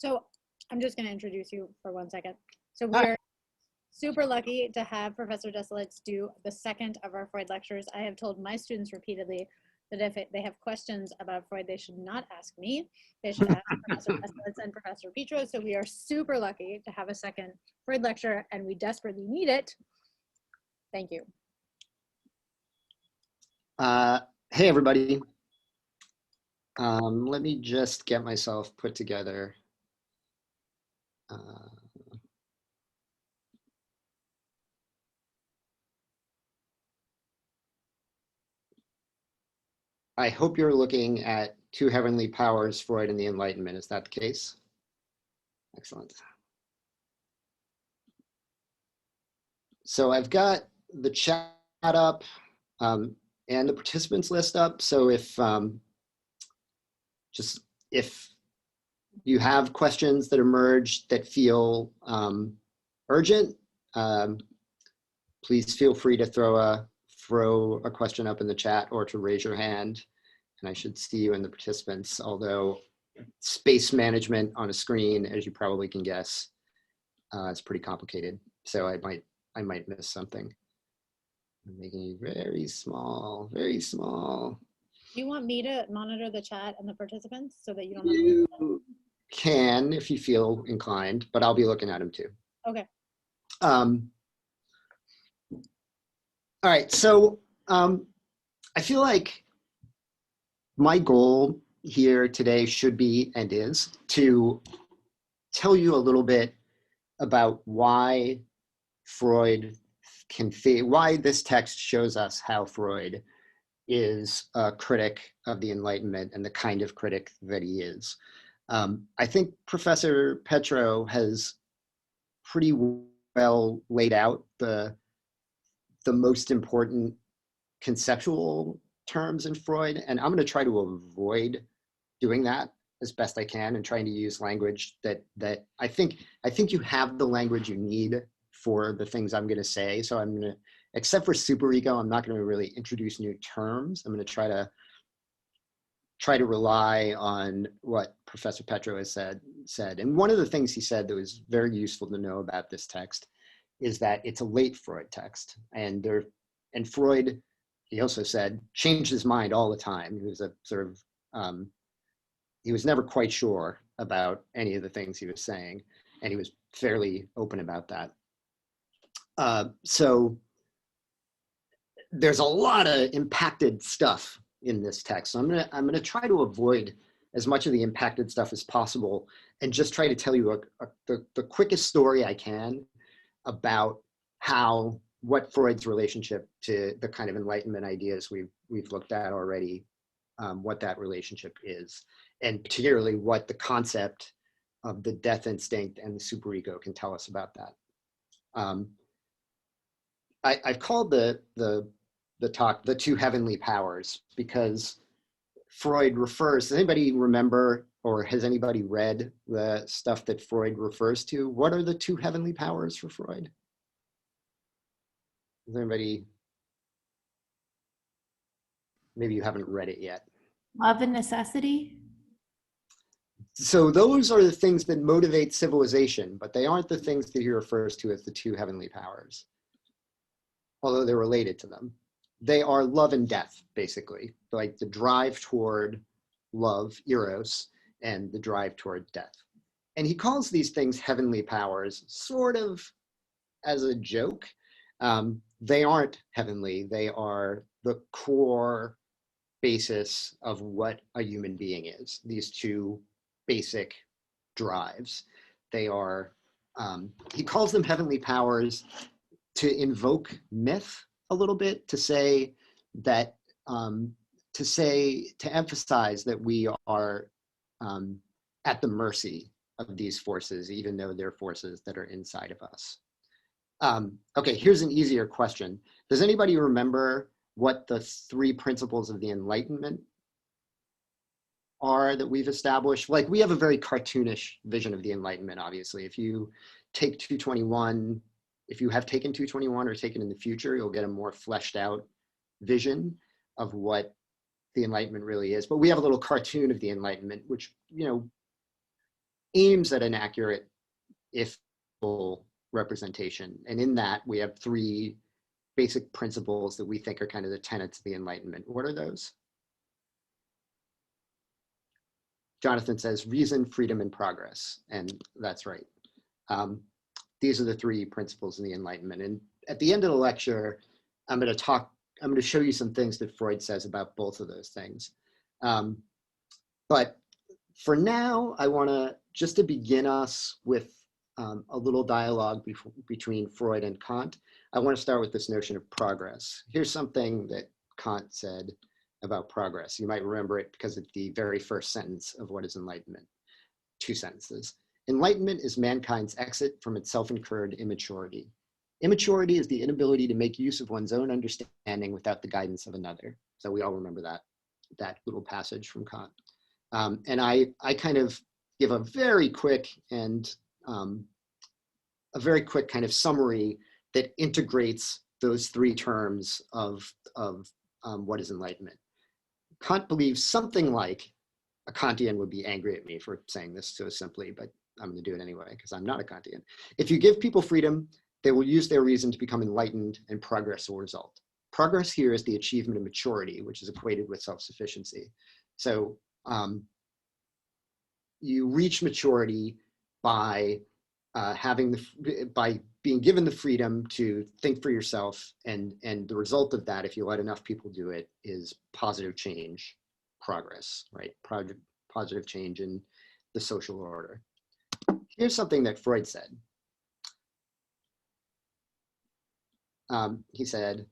So I'm just going to introduce you for 1 second. So we are super lucky to have Professor Desilets do the second of our Freud lectures. I have told my students repeatedly that if they have questions about Freud, they should not ask me. They should ask Professor Desilets and Professor Petro. So we are super lucky to have a second Freud lecture, and we desperately need it. Thank you. Hey, everybody. Let me just get myself put together. I hope you're looking at Two Heavenly Powers, Freud and the Enlightenment. Is that the case? Excellent. So I've got the chat up and the participants list up. So if if you have questions that emerge that feel urgent, please feel free to throw a question up in the chat or to raise your hand, and I should see you in the participants, although space management on a screen, as you probably can guess, is pretty complicated. So I might miss something. I'm making you very small, very small. Do you want me to monitor the chat and the participants so that you don't have to? Can, if you feel inclined, but I'll be looking at them too. Okay. All right, so I feel like my goal here today should be, and is, to tell you a little bit about why Freud why this text shows us how Freud is a critic of the Enlightenment and the kind of critic that he is. I think Professor Petro has pretty well laid out the most important conceptual terms in Freud, and I'm going to try to avoid doing that as best I can and trying to use language that I think you have the language you need for the things I'm going to say. So I'm going to, except for superego, I'm not going to really introduce new terms. I'm going to try to rely on what Professor Petro has said. And one of the things he said that was very useful to know about this text is that it's a late Freud text. And Freud, he also said, changed his mind all the time. He was a sort of, he was never quite sure about any of the things he was saying, and he was fairly open about that. So there's a lot of impacted stuff in this text. So I'm gonna try to avoid as much of the impacted stuff as possible and just try to tell you the quickest story I can about what Freud's relationship to the kind of Enlightenment ideas we've looked at already, what that relationship is, and particularly what the concept of the death instinct and the superego can tell us about that. I've called the talk the Two Heavenly Powers because Freud refers, does anybody remember or has anybody read the stuff that Freud refers to? What are the two heavenly powers for Freud? Is anybody, maybe you haven't read it yet. Love and necessity? So those are the things that motivate civilization, but they aren't the things that he refers to as the two heavenly powers, although they're related to them. They are love and death, basically, like the drive toward love, eros, and the drive toward death. And he calls these things heavenly powers sort of as a joke. They aren't heavenly. They are the core basis of what a human being is, these two basic drives. They are, he calls them heavenly powers to invoke myth a little bit, to say that, to emphasize that we are at the mercy of these forces, even though they're forces that are inside of us. Okay, here's an easier question. Does anybody remember what the three principles of the Enlightenment are that we've established? Like, we have a very cartoonish vision of the Enlightenment, obviously. If you take 221, if you have taken 221 or taken in the future, you'll get a more fleshed out vision of what the Enlightenment really is. But we have a little cartoon of the Enlightenment, which, you know, aims at an accurate, if full, representation. And in that, we have three basic principles that we think are kind of the tenets of the Enlightenment. What are those? Jonathan says reason, freedom, and progress. And that's right. These are the three principles in the Enlightenment. And at the end of the lecture, I'm going to show you some things that Freud says about both of those things. But for now, I want to, just to begin us with a little dialogue between Freud and Kant, I want to start with this notion of progress. Here's something that Kant said about progress. You might remember it because of the very first sentence of What is Enlightenment? 2 sentences. Enlightenment is mankind's exit from its self-incurred immaturity. Immaturity is the inability to make use of one's own understanding without the guidance of another. So we all remember that little passage from Kant. And I kind of give a very quick kind of summary that integrates those 3 terms of what is enlightenment. Kant believes something like, a Kantian would be angry at me for saying this so simply, but I'm going to do it anyway because I'm not a Kantian. If you give people freedom, they will use their reason to become enlightened, and progress will result. Progress here is the achievement of maturity, which is equated with self-sufficiency. So you reach maturity by by being given the freedom to think for yourself, and the result of that, if you let enough people do it, is positive change, progress, right? Positive change in the social order. Here's something that Freud said. He said,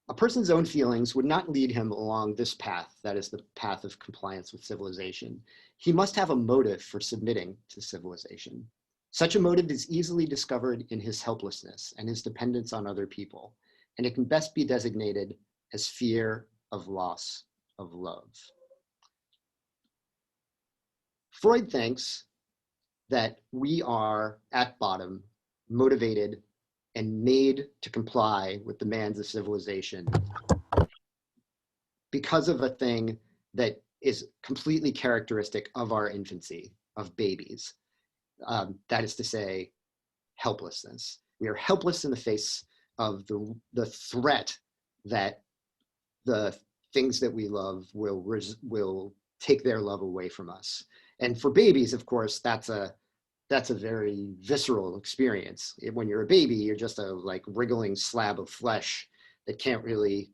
a person's own feelings would not lead him along this path, that is the path of compliance with civilization. He must have a motive for submitting to civilization. Such a motive is easily discovered in his helplessness and his dependence on other people, and it can best be designated as fear of loss of love. Freud thinks that we are, at bottom, motivated and made to comply with the demands of civilization because of a thing that is completely characteristic of our infancy, of babies. That is to say, helplessness. We are helpless in the face of the threat that the things that we love will take their love away from us. And for babies, of course, that's a very visceral experience. When you're a baby, you're just a wriggling slab of flesh that can't really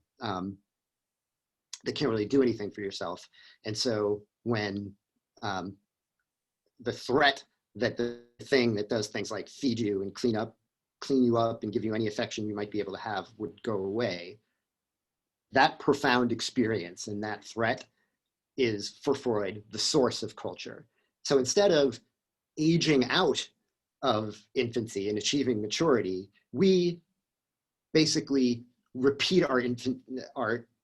do anything for yourself. And so when the threat that the thing that does things like feed you and clean you up and give you any affection you might be able to have would go away, that profound experience and that threat is, for Freud, the source of culture. So instead of aging out of infancy and achieving maturity, we basically repeat the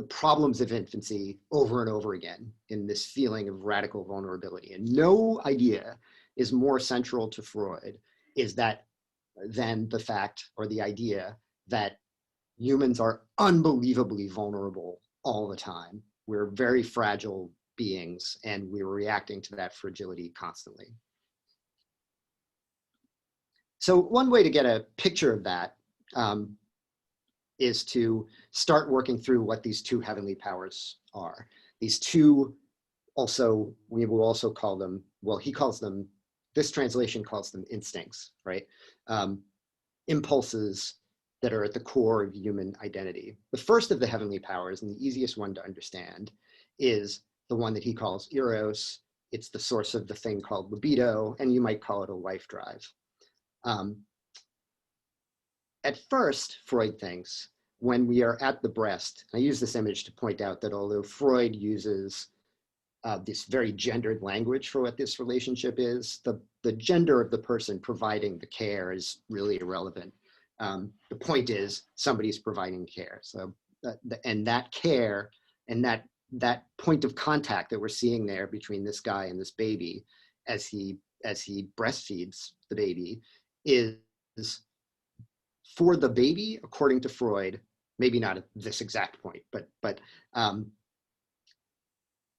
problems of infancy over and over again in this feeling of radical vulnerability. And no idea is more central to Freud than the fact or the idea that humans are unbelievably vulnerable all the time. We're very fragile beings, and we're reacting to that fragility constantly. So one way to get a picture of that is to start working through what these 2 heavenly powers are. These 2, we will also call them, well, he calls them, this translation calls them instincts, right? Impulses that are at the core of human identity. The first of the heavenly powers, and the easiest one to understand, is the one that he calls eros. It's the source of the thing called libido, and you might call it a life drive. At first, Freud thinks, when we are at the breast, I use this image to point out that although Freud uses this very gendered language for what this relationship is, the gender of the person providing the care is really irrelevant. The point is somebody's providing care. So, and that care and that point of contact that we're seeing there between this guy and this baby as he breastfeeds the baby is, for the baby, according to Freud, maybe not at this exact point, but an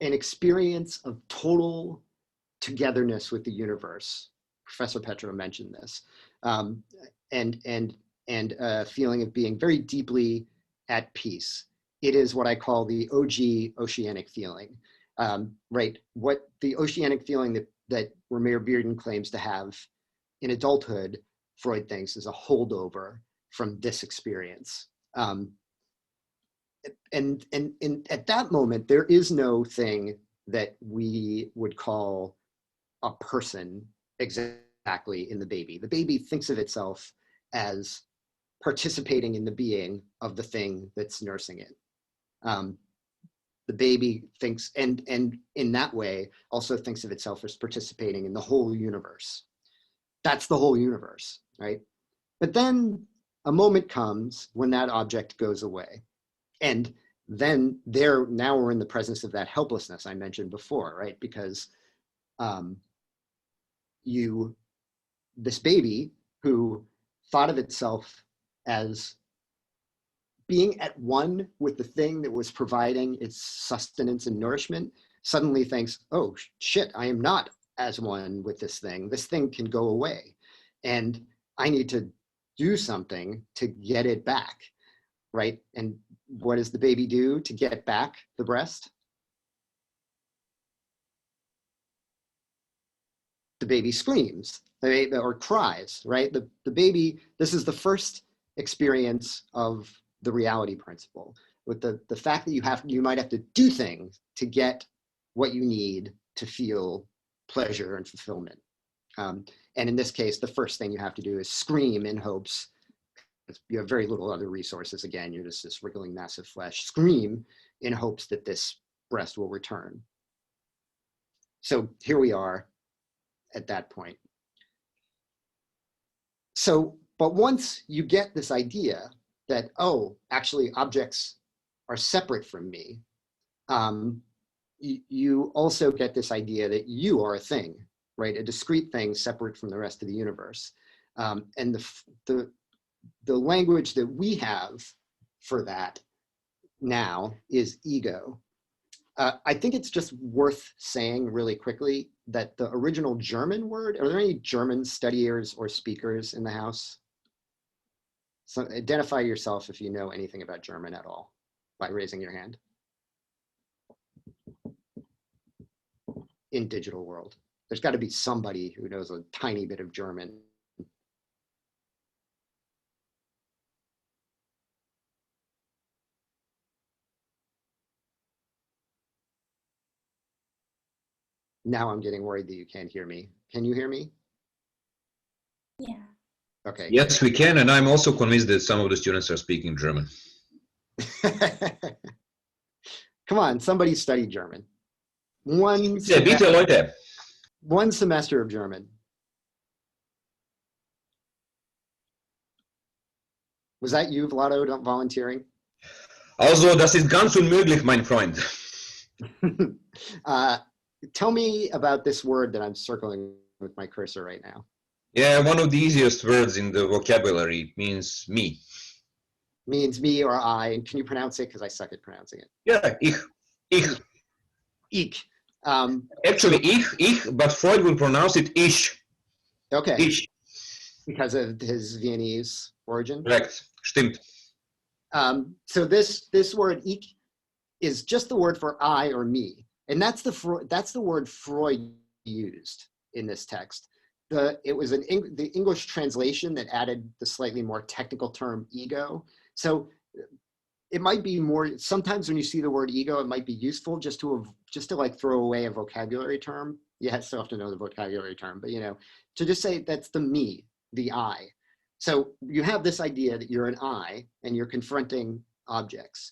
experience of total togetherness with the universe. Professor Petro mentioned this, and a feeling of being very deeply at peace. It is what I call the Og Oceanic Feeling, right? What the oceanic feeling that Ramir Bearden claims to have in adulthood, Freud thinks is a holdover from this experience. And at that moment, there is no thing that we would call a person exactly in the baby. The baby thinks of itself as participating in the being of the thing that's nursing it. The baby thinks, and in that way, also thinks of itself as participating in the whole universe. That's the whole universe, right? But then a moment comes when that object goes away. And then now we're in the presence of that helplessness I mentioned before, right? Because this baby who thought of itself as being at one with the thing that was providing its sustenance and nourishment, suddenly thinks, oh shit, I am not as one with this thing. This thing can go away. And I need to do something to get it back, right? And what does the baby do to get back the breast? The baby screams or cries, right? The baby, this is the first experience of the reality principle, with the fact that you might have to do things to get what you need to feel pleasure and fulfillment. And in this case, the first thing you have to do is scream in hopes. You have very little other resources. Again, you're just this wriggling mass of flesh. Scream in hopes that this breast will return. So here we are at that point. So, but once you get this idea that, oh, actually objects are separate from me, you also get this idea that you are a thing, right? A discrete thing separate from the rest of the universe. And the language that we have for that now is ego. I think it's just worth saying really quickly that the original German word, are there any German studiers or speakers in the house? So identify yourself if you know anything about German at all by raising your hand. In digital world, there's got to be somebody who knows a tiny bit of German. Now I'm getting worried that you can't hear me. Can you hear me? Yeah. Okay. Yes, we can, and I'm also convinced that some of the students are speaking German. Come on, somebody study German. One Bitte, Leute. semester of German. Was that you, Vlado, volunteering? Also, das ist ganz unmöglich, mein Freund. Tell me about this word that I'm circling with my cursor right now. Yeah, one of the easiest words in the vocabulary means me. Means me or I. And can you pronounce it? Because I suck at pronouncing it. Yeah, ich. Ich. Actually, ich, but Freud will pronounce it ich. Okay. Ich. Because of his Viennese origin. Correct. Stimmt. So this word ich is just the word for I or me. And that's the word Freud used in this text. It was the English translation that added the slightly more technical term ego. So it might be more, sometimes when you see the word ego, it might be useful just to like throw away a vocabulary term. You still have to know the vocabulary term, but to just say that's the me, the I. So you have this idea that you're an I and you're confronting objects.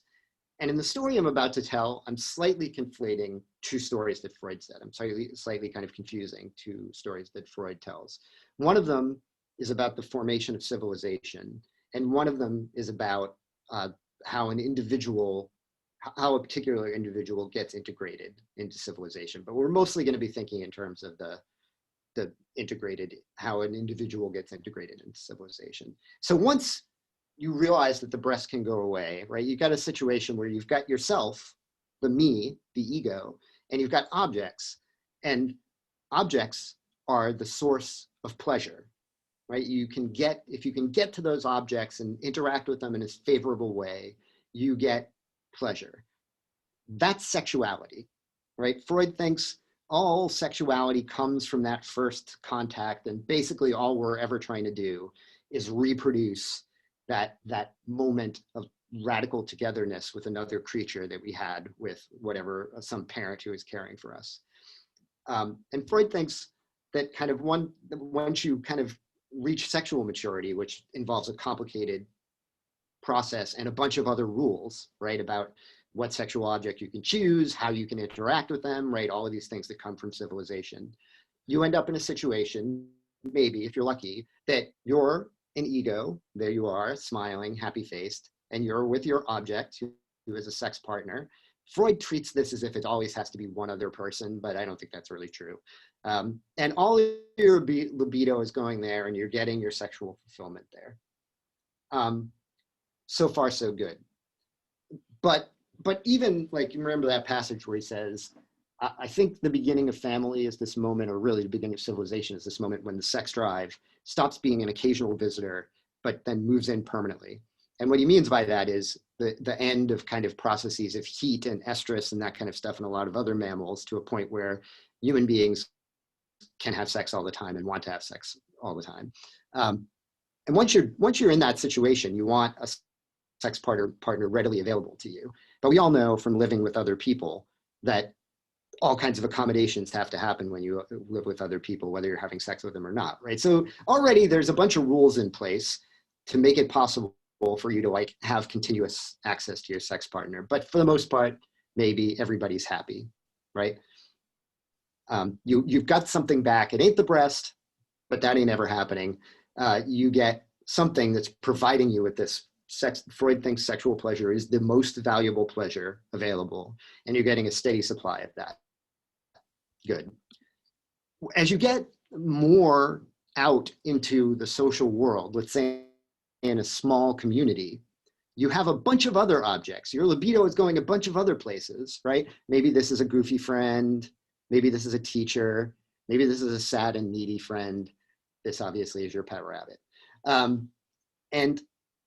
And in the story I'm about to tell, I'm slightly conflating two stories that Freud said. I'm slightly kind of confusing two stories that Freud tells. One of them is about the formation of civilization, and one of them is about how a particular individual gets integrated into civilization. But we're mostly going to be thinking in terms of the integrated, how an individual gets integrated into civilization. So once you realize that the breast can go away, right? You've got a situation where you've got yourself, the me, the ego, and you've got objects. And objects are the source of pleasure, right? If you can get to those objects and interact with them in a favorable way, you get pleasure. That's sexuality, right? Freud thinks all sexuality comes from that first contact, and basically all we're ever trying to do is reproduce that moment of radical togetherness with another creature that we had with whatever, some parent who is caring for us. And Freud thinks that kind of once you kind of reach sexual maturity, which involves a complicated process and a bunch of other rules, right, about what sexual object you can choose, how you can interact with them, right, all of these things that come from civilization, you end up in a situation, maybe if you're lucky, that you're an ego, there you are, smiling, happy-faced, and you're with your object, who is a sex partner. Freud treats this as if it always has to be one other person, but I don't think that's really true. And all of your libido is going there, and you're getting your sexual fulfillment there. So far, so good. But even, like, you remember that passage where he says, I think the beginning of family is this moment, or really the beginning of civilization is this moment when the sex drive stops being an occasional visitor, but then moves in permanently. And what he means by that is the end of kind of processes of heat and estrus and that kind of stuff in a lot of other mammals, to a point where human beings can have sex all the time and want to have sex all the time. And once you're in that situation, you want a sex partner readily available to you. But we all know from living with other people that all kinds of accommodations have to happen when you live with other people, whether you're having sex with them or not, right? So already there's a bunch of rules in place to make it possible for you to, like, have continuous access to your sex partner. But for the most part, maybe everybody's happy, right? You've got something back. It ain't the breast, but that ain't ever happening. You get something that's providing you with this sex. Freud thinks sexual pleasure is the most valuable pleasure available, and you're getting a steady supply of that. Good. As you get more out into the social world, let's say in a small community, you have a bunch of other objects. Your libido is going a bunch of other places, right? Maybe this is a goofy friend. Maybe this is a teacher. Maybe this is a sad and needy friend. This obviously is your pet rabbit. And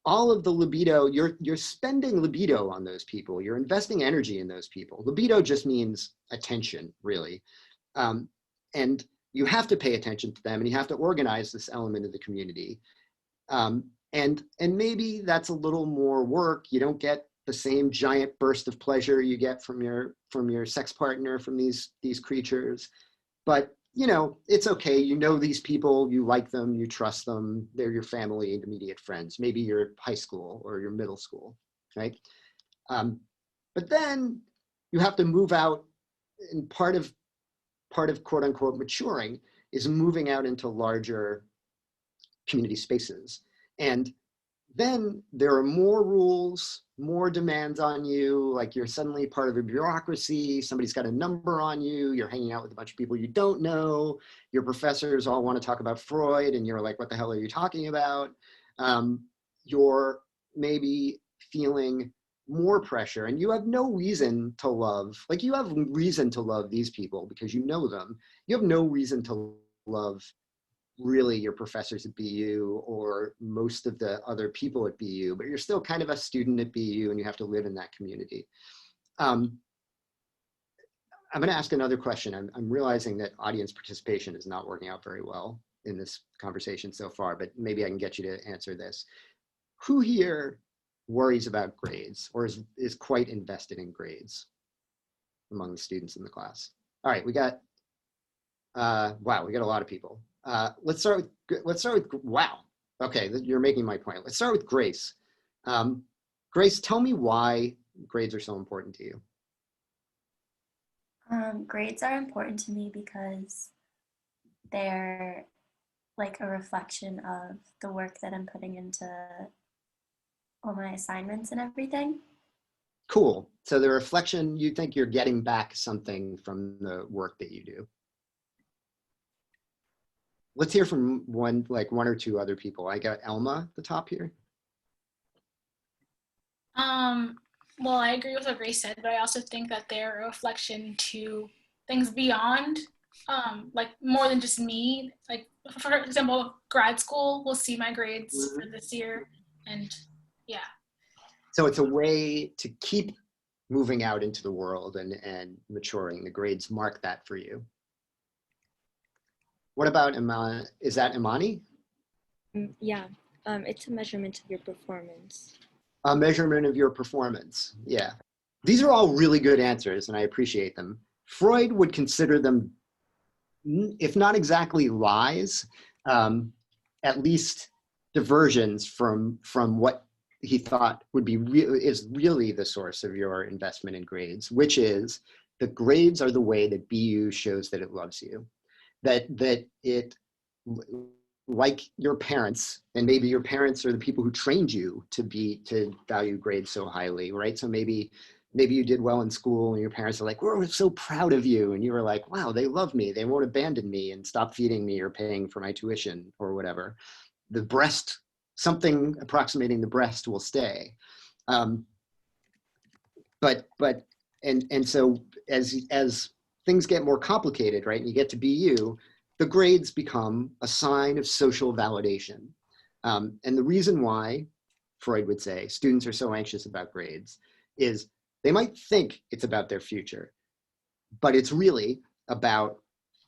all of the libido, you're spending libido on those people. You're investing energy in those people. Libido just means attention, really. And you have to pay attention to them, and you have to organize this element of the community. And maybe that's a little more work. You don't get the same giant burst of pleasure you get from your sex partner, from these creatures. But, you know, it's okay. You know these people, you like them, you trust them. They're your family and immediate friends. Maybe your high school or your middle school, right? But then you have to move out, and part of quote unquote maturing is moving out into larger community spaces. And then there are more rules, more demands on you, like you're suddenly part of a bureaucracy, somebody's got a number on you, you're hanging out with a bunch of people you don't know, your professors all want to talk about Freud, and you're like, what the hell are you talking about? You're maybe feeling more pressure, and you have no reason to love, like you have reason to love these people because you know them. You have no reason to love really your professors at BU or most of the other people at BU, but you're still kind of a student at BU and you have to live in that community. I'm going to ask another question. I'm realizing that audience participation is not working out very well in this conversation so far, but maybe I can get you to answer this. Who here worries about grades or is quite invested in grades among the students in the class? All right, we got, wow, we got a lot of people. Let's start with, wow. Okay, you're making my point. Let's start with Grace. Grace, tell me why grades are so important to you. Grades are important to me because they're like a reflection of the work that I'm putting into all my assignments and everything. Cool. So the reflection, you think you're getting back something from the work that you do. Let's hear from one or two other people. I got Elma at the top here. Well, I agree with what Grace said, but I also think that they're a reflection to things beyond like more than just me. Like for example, grad school will see my grades for this year, and yeah. So it's a way to keep moving out into the world and maturing. The grades mark that for you. What about Imani? Is that Imani? Yeah, it's a measurement of your performance. A measurement of your performance. Yeah. These are all really good answers, and I appreciate them. Freud would consider them, if not exactly lies, at least diversions from what he thought would be is really the source of your investment in grades, which is the grades are the way that BU shows that it loves you, that it, like your parents, and maybe your parents are the people who trained you to value grades so highly, right? So maybe you did well in school and your parents are like, we're so proud of you. And you were like, wow, they love me. They won't abandon me and stop feeding me or paying for my tuition or whatever. The breast, something approximating the breast will stay. And so as things get more complicated, right, and you get to BU, the grades become a sign of social validation. And the reason why, Freud would say, students are so anxious about grades is they might think it's about their future, but it's really about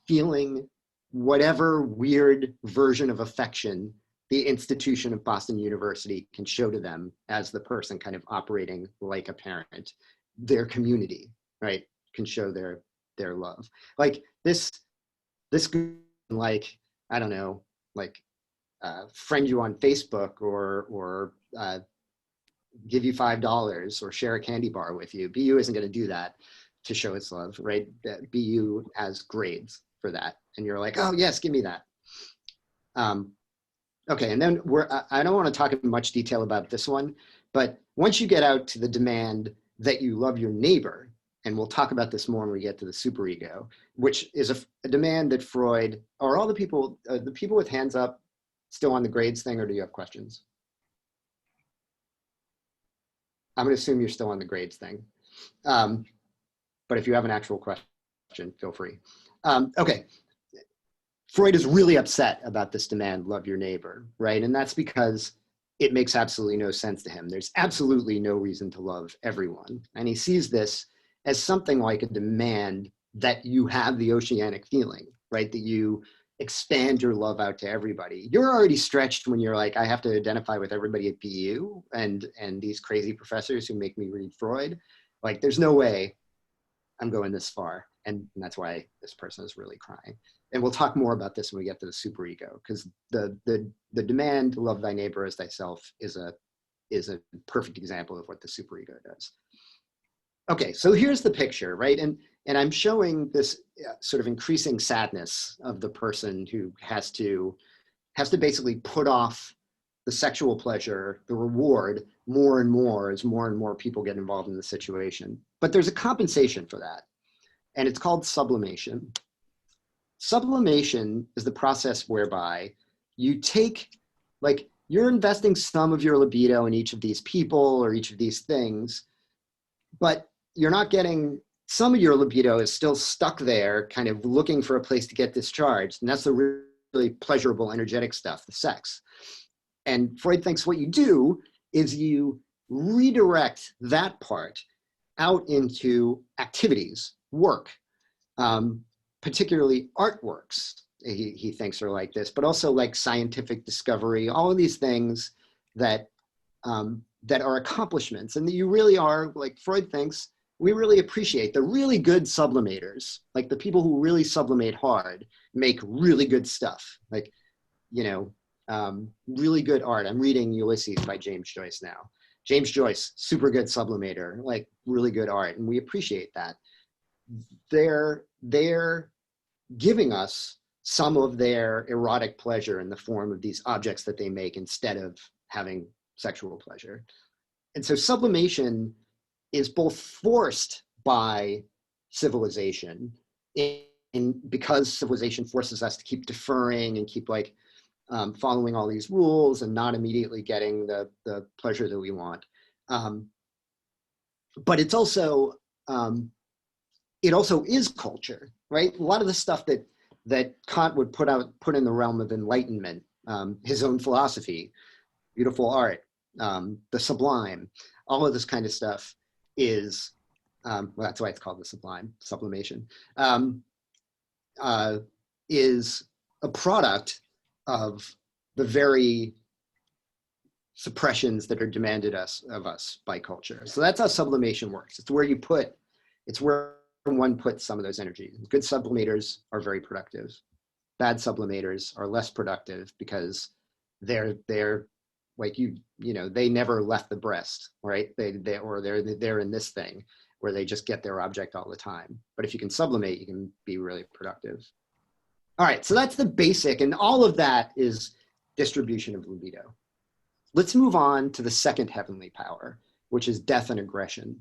feeling whatever weird version of affection the institution of Boston University can show to them as the person kind of operating like a parent. Their community, right, can show their love. Like this like, I don't know, like friend you on Facebook or give you $5 or share a candy bar with you. BU isn't going to do that to show its love, right? BU has grades for that. And you're like, oh yes, give me that. Okay, and then I don't want to talk in much detail about this one, but once you get out to the demand that you love your neighbor, and we'll talk about this more when we get to the superego, which is a demand that Freud, or all the people with hands up still on the grades thing, or do you have questions? I'm going to assume you're still on the grades thing. But if you have an actual question, feel free. Okay. Freud is really upset about this demand, love your neighbor, right? And that's because it makes absolutely no sense to him. There's absolutely no reason to love everyone. And he sees this as something like a demand that you have the oceanic feeling, right? That you expand your love out to everybody. You're already stretched when you're like, I have to identify with everybody at BU and these crazy professors who make me read Freud. Like, there's no way I'm going this far. And that's why this person is really crying. And we'll talk more about this when we get to the superego, because the demand to love thy neighbor as thyself is a perfect example of what the superego does. Okay, so here's the picture, right? And I'm showing this sort of increasing sadness of the person who has to basically put off the sexual pleasure, the reward, more and more as more and more people get involved in the situation. But there's a compensation for that, and it's called sublimation. Sublimation is the process whereby you take, like, you're investing some of your libido in each of these people or each of these things, but you're not getting, some of your libido is still stuck there, kind of looking for a place to get discharged. And that's the really pleasurable, energetic stuff, the sex. And Freud thinks what you do is you redirect that part out into activities, work, particularly artworks, he thinks are like this, but also like scientific discovery, all of these things that are accomplishments, and that you really are, like Freud thinks, we really appreciate the really good sublimators, like the people who really sublimate hard, make really good stuff, like, you know, really good art. I'm reading Ulysses by James Joyce now. James Joyce, super good sublimator, like really good art, and we appreciate that. They're giving us some of their erotic pleasure in the form of these objects that they make instead of having sexual pleasure. And so sublimation is both forced by civilization, because civilization forces us to keep deferring and keep like following all these rules and not immediately getting the pleasure that we want. But it's also, it also is culture, right? A lot of the stuff that Kant would put in the realm of Enlightenment, his own philosophy, beautiful art, the sublime, all of this kind of stuff is, well, that's why it's called the sublime, sublimation, is a product of the very suppressions that are demanded of us by culture. So that's how sublimation works. It's where one puts some of those energies. Good sublimators are very productive. Bad sublimators are less productive because they're like they never left the breast, right? They're in this thing where they just get their object all the time. But if you can sublimate, you can be really productive. All right, so that's the basic, and all of that is distribution of libido. Let's move on to the second heavenly power, which is death and aggression.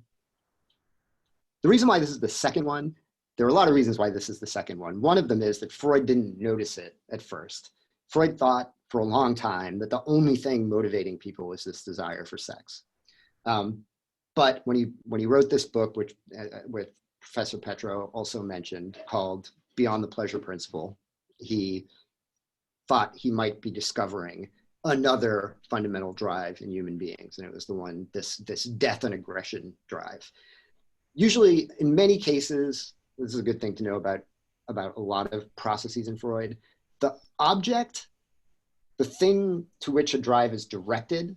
The reason why this is the second one, there are a lot of reasons why this is the second one. One of them is that Freud didn't notice it at first. Freud thought for a long time that the only thing motivating people was this desire for sex. But when he wrote this book, which with Professor Petro also mentioned, called Beyond the Pleasure Principle, he thought he might be discovering another fundamental drive in human beings, and it was the one, this death and aggression drive. Usually, in many cases, this is a good thing to know about a lot of processes in Freud, the object, the thing to which a drive is directed,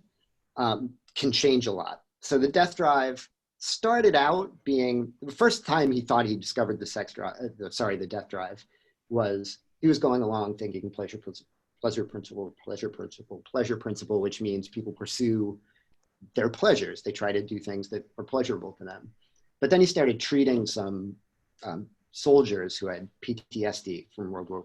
can change a lot. So the death drive started out being, the first time he thought he discovered the death drive was, he was going along thinking pleasure principle, which means people pursue their pleasures. They try to do things that are pleasurable to them. But then he started treating some soldiers who had PTSD from World War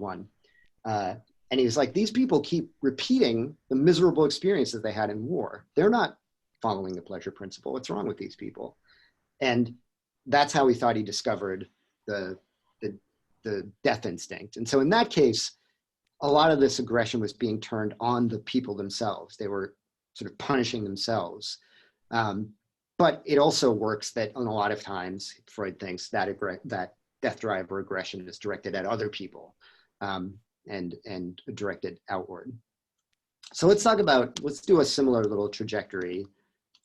I. And he was like, these people keep repeating the miserable experiences they had in war. They're not following the pleasure principle. What's wrong with these people? And that's how he thought he discovered the death instinct. And so in that case, a lot of this aggression was being turned on the people themselves. They were sort of punishing themselves. But it also works that on a lot of times, Freud thinks that death drive or aggression is directed at other people and directed outward. So let's do a similar little trajectory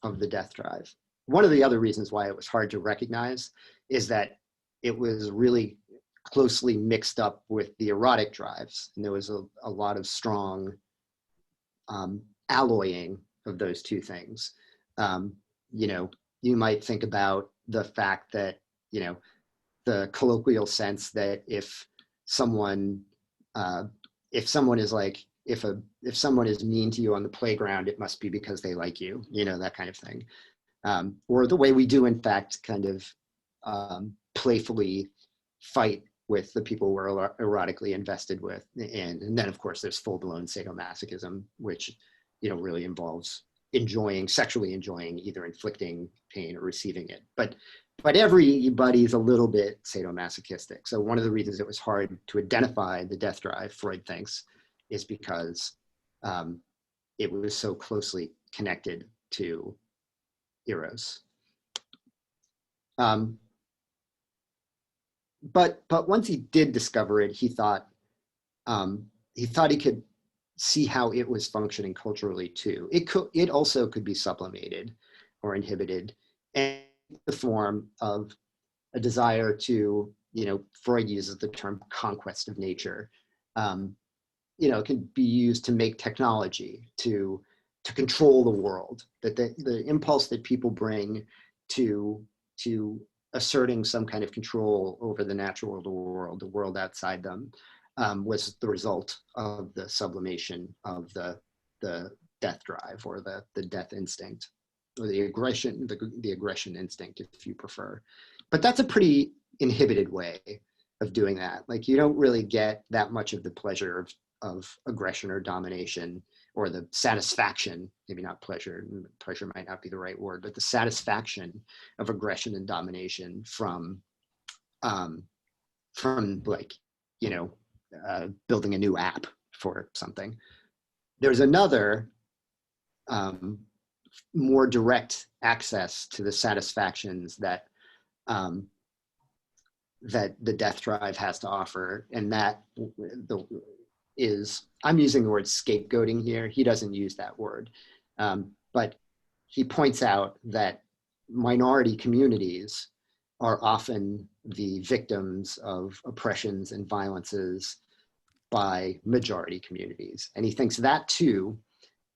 of the death drive. One of the other reasons why it was hard to recognize is that it was really closely mixed up with the erotic drives. And there was a lot of strong alloying of those two things. You might think about the fact that, the colloquial sense that if someone is like, if someone is mean to you on the playground, it must be because they like you, that kind of thing. Or the way we do, in fact, kind of playfully fight with the people we're erotically invested with. And then, of course, there's full-blown sadomasochism, which, really involves sexually enjoying either inflicting pain or receiving it. But everybody's a little bit sadomasochistic. So one of the reasons it was hard to identify the death drive, Freud thinks, is because it was so closely connected to eros. But once he did discover it, he thought he could see how it was functioning culturally too. It also could be sublimated or inhibited, and the form of a desire to, Freud uses the term conquest of nature. It can be used to make technology, to control the world. That the impulse that people bring to asserting some kind of control over the natural world, the world outside them, was the result of the sublimation of the death drive, or the death instinct, or the aggression instinct, if you prefer. But that's a pretty inhibited way of doing that. Like, you don't really get that much of the pleasure of aggression or domination, or the satisfaction, maybe not pleasure might not be the right word, but the satisfaction of aggression and domination from like, building a new app for something. There's another more direct access to the satisfactions that that the death drive has to offer, and that is, I'm using the word scapegoating here. He doesn't use that word, but he points out that minority communities are often the victims of oppressions and violences by majority communities. And he thinks that too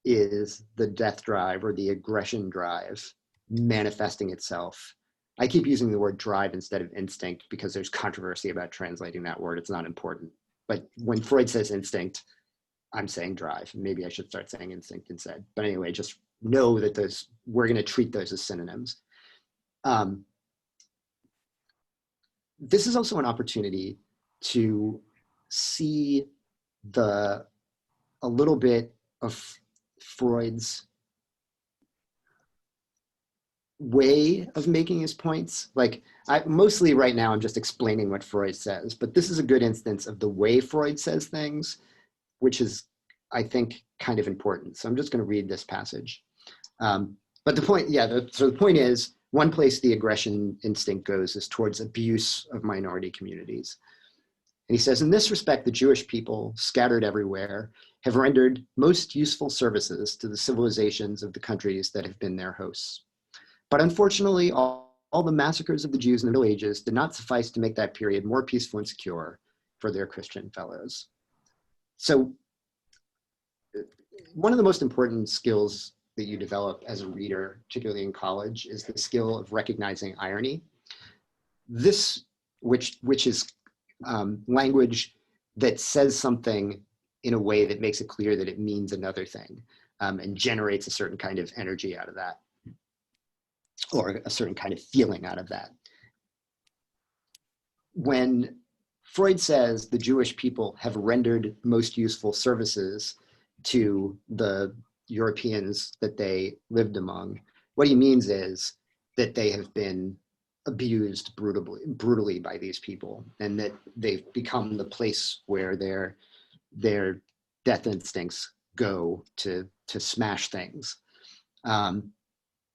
is the death drive or the aggression drive manifesting itself. I keep using the word drive instead of instinct because there's controversy about translating that word. It's not important. But when Freud says instinct, I'm saying drive. Maybe I should start saying instinct instead. But anyway, just know that those, we're going to treat those as synonyms. This is also an opportunity to see a little bit of Freud's way of making his points. Like, mostly right now I'm just explaining what Freud says, but this is a good instance of the way Freud says things, which is, I think, kind of important. So I'm just going to read this passage. But the point, so the point is, one place the aggression instinct goes is towards abuse of minority communities. And he says, in this respect, the Jewish people, scattered everywhere, have rendered most useful services to the civilizations of the countries that have been their hosts. But unfortunately, all the massacres of the Jews in the Middle Ages did not suffice to make that period more peaceful and secure for their Christian fellows. So one of the most important skills that you develop as a reader, particularly in college, is the skill of recognizing irony. This, which is language that says something in a way that makes it clear that it means another thing, and generates a certain kind of energy out of that, or a certain kind of feeling out of that. When Freud says the Jewish people have rendered most useful services to the Europeans that they lived among, what he means is that they have been abused brutally by these people, and that they've become the place where their death instincts go to smash things.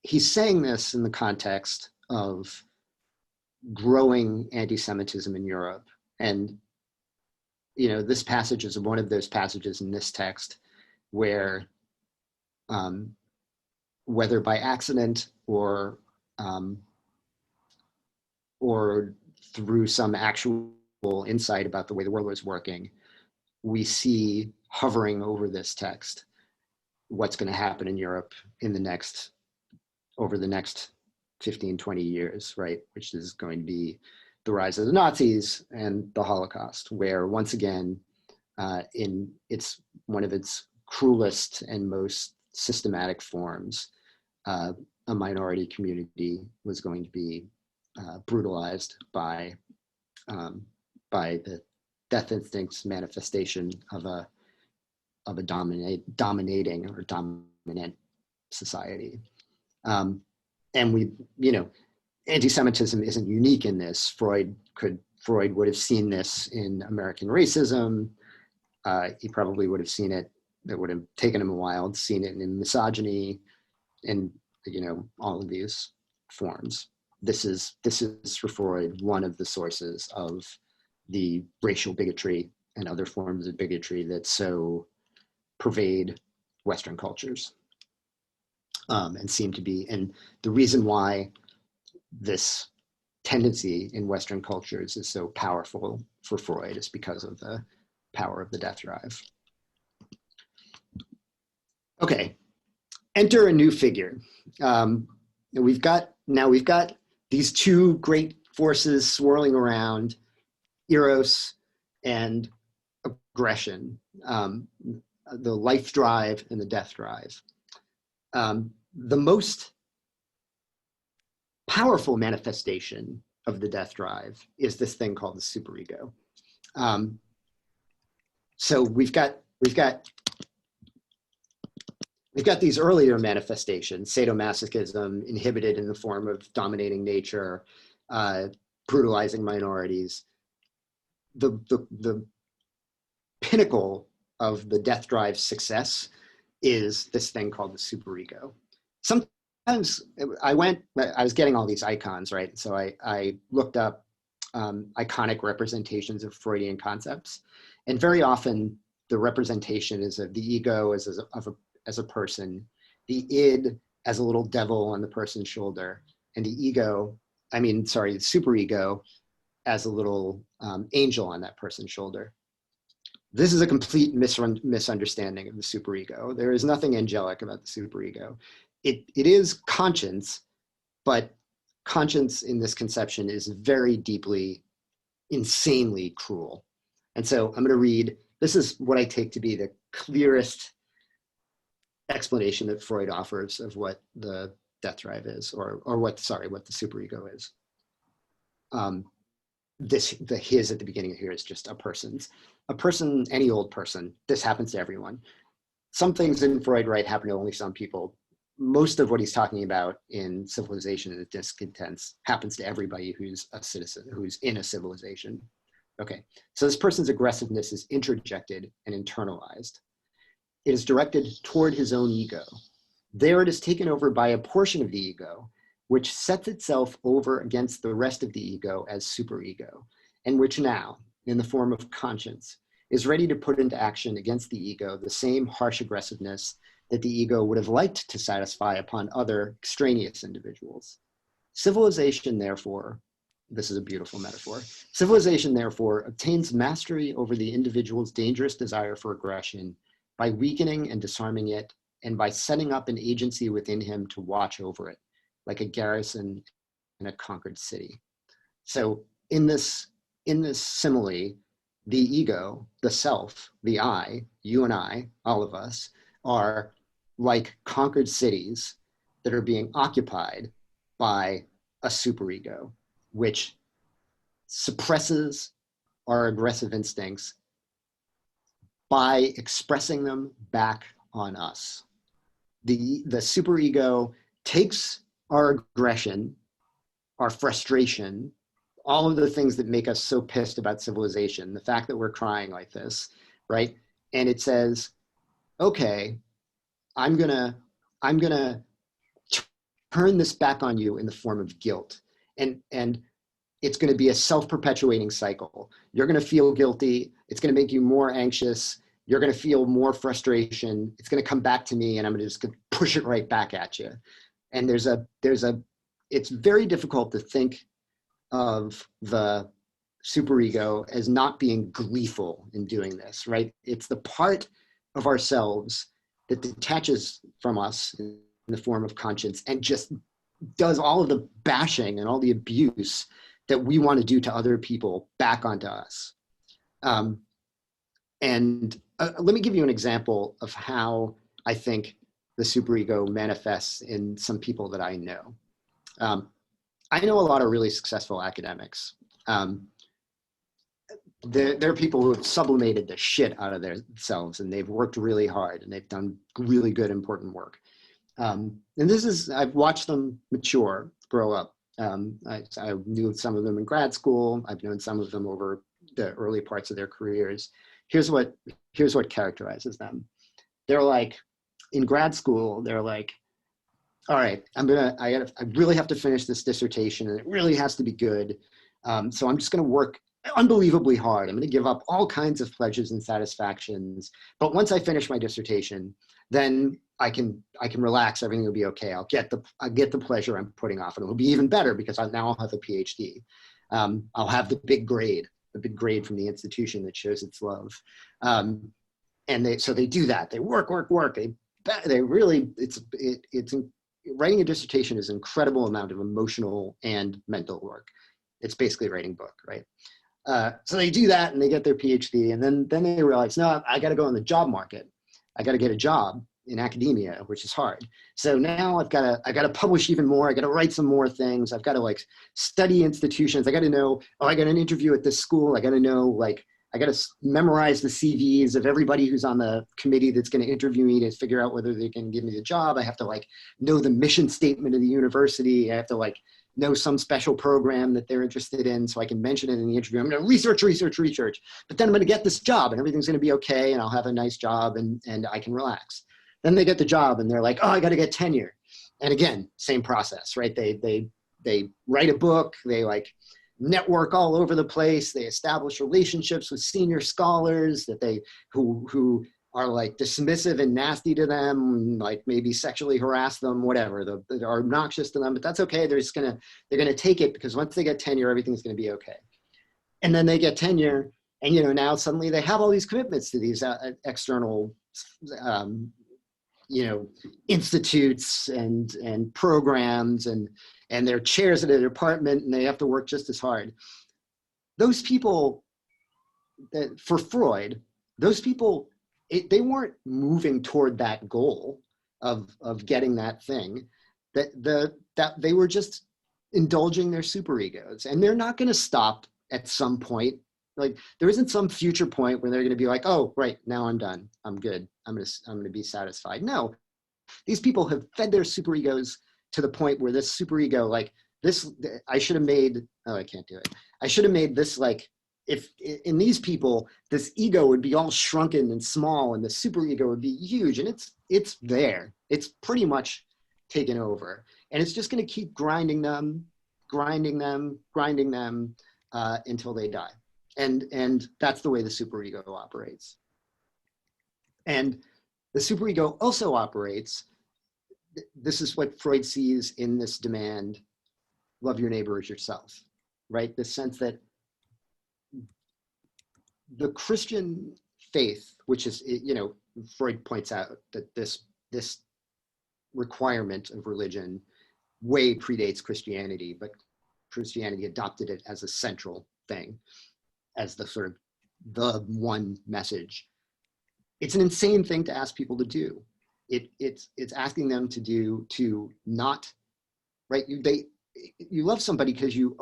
He's saying this in the context of growing anti-Semitism in Europe. And, this passage is one of those passages in this text where, whether by accident or through some actual insight about the way the world was working, we see hovering over this text what's going to happen in Europe over the next 15, 20 years, right? Which is going to be the rise of the Nazis and the Holocaust, where once again, in one of its cruelest and most systematic forms, a minority community was going to be brutalized by the death instinct's manifestation of a dominating or dominant society. And anti-Semitism isn't unique in this. Freud would have seen this in American racism. He probably would have seen it. It would have taken him a while to see it in misogyny, and all of these forms. This is for Freud one of the sources of the racial bigotry and other forms of bigotry that so pervade Western cultures, and seem to be. And the reason why this tendency in Western cultures is so powerful for Freud is because of the power of the death drive. Okay, enter a new figure. We've got these two great forces swirling around, eros and aggression, the life drive and the death drive. The most powerful manifestation of the death drive is this thing called the superego. So we've got these earlier manifestations: sadomasochism, inhibited in the form of dominating nature, brutalizing minorities. The pinnacle of the death drive's success is this thing called the superego. Sometimes I was getting all these icons, right? So I looked up iconic representations of Freudian concepts. And very often the representation is of the ego as a person, the id as a little devil on the person's shoulder, and the the superego as a little angel on that person's shoulder. This is a complete misunderstanding of the superego. There is nothing angelic about the superego. It is conscience, but conscience in this conception is very deeply, insanely cruel. And so I'm going to read, this is what I take to be the clearest explanation that Freud offers of what the death drive is, or what the superego is. The his at the beginning here is just a person, any old person. This happens to everyone. Some things in Freud, right, happen to only some people. Most of what he's talking about in Civilization and the Discontents happens to everybody who's a citizen, who's in a civilization. Okay, so this person's aggressiveness is introjected and internalized. It is directed toward his own ego. There it is taken over by a portion of the ego, which sets itself over against the rest of the ego as superego, and which now, in the form of conscience, is ready to put into action against the ego the same harsh aggressiveness that the ego would have liked to satisfy upon other extraneous individuals. Civilization, therefore, this is a beautiful metaphor, civilization, therefore, obtains mastery over the individual's dangerous desire for aggression by weakening and disarming it, and by setting up an agency within him to watch over it, like a garrison in a conquered city. So in this simile, the ego, the self, the I, you and I, all of us, are like conquered cities that are being occupied by a superego, which suppresses our aggressive instincts by expressing them back on us. The superego takes our aggression, our frustration, all of the things that make us so pissed about civilization, the fact that we're crying like this, right? And it says, okay, I'm gonna turn this back on you in the form of guilt. And it's gonna be a self-perpetuating cycle. You're gonna feel guilty. It's gonna make you more anxious. You're gonna feel more frustration. It's gonna come back to me, and I'm just gonna push it right back at you. And it's very difficult to think of the superego as not being gleeful in doing this, right? It's the part of ourselves that detaches from us in the form of conscience and just does all of the bashing and all the abuse that we want to do to other people back onto us. Let me give you an example of how I think the superego manifests in some people that I know. I know a lot of really successful academics. There are people who have sublimated the shit out of themselves, and they've worked really hard, and they've done really good, important work. And I've watched them mature, grow up. I knew some of them in grad school. I've known some of them over the early parts of their careers. Here's what characterizes them. They're like, in grad school, they're like, all right, I really have to finish this dissertation, and it really has to be good. So I'm just gonna work unbelievably hard. I'm gonna give up all kinds of pleasures and satisfactions. But once I finish my dissertation, then I can relax, everything will be okay. I'll get the pleasure I'm putting off, and it'll be even better because now I'll have a PhD. I'll have the big grade from the institution that shows its love. So they do that. They work. They really, writing a dissertation is an incredible amount of emotional and mental work. It's basically writing a book, right? So they do that and they get their PhD, and then they realize, no, I got to go on the job market. I got to get a job in academia, which is hard. So now I've got to publish even more. I got to write some more things. I've got to study institutions. I got to know, I got an interview at this school. I got to know, I got to memorize the CVs of everybody who's on the committee that's going to interview me to figure out whether they can give me the job. I have to know the mission statement of the university. I have to know some special program that they're interested in so I can mention it in the interview. I'm going to research, but then I'm going to get this job and everything's going to be okay and I'll have a nice job and I can relax. Then they get the job and they're like, oh, I got to get tenure. And again, same process, right? They write a book, they network all over the place. They establish relationships with senior scholars that they who are like dismissive and nasty to them, like maybe sexually harass them, whatever. They are obnoxious to them, but that's okay. They're gonna take it because once they get tenure, everything's gonna be okay. And then they get tenure, and now suddenly they have all these commitments to these external institutes and programs, and they're chairs at a department, and they have to work just as hard. Those people, for Freud, those people, they weren't moving toward that goal of getting that thing. That they were just indulging their superegos, and they're not going to stop at some point. Like, there isn't some future point where they're going to be like, oh, right, now I'm done. I'm good. I'm going to be satisfied. No, these people have fed their superegos to the point where this superego, like this, I should have made, oh, I can't do it. I should have made this, like, if in these people, this ego would be all shrunken and small, and the superego would be huge, and it's there. It's pretty much taken over. And it's just going to keep grinding them until they die. And that's the way the superego operates. And the superego also operates, this is what Freud sees in this demand, love your neighbor as yourself, right? The sense that the Christian faith, which is, Freud points out that this requirement of religion way predates Christianity, but Christianity adopted it as a central thing, as the sort of the one message. It's an insane thing to ask people to do. It's asking them to not, right? You love somebody because you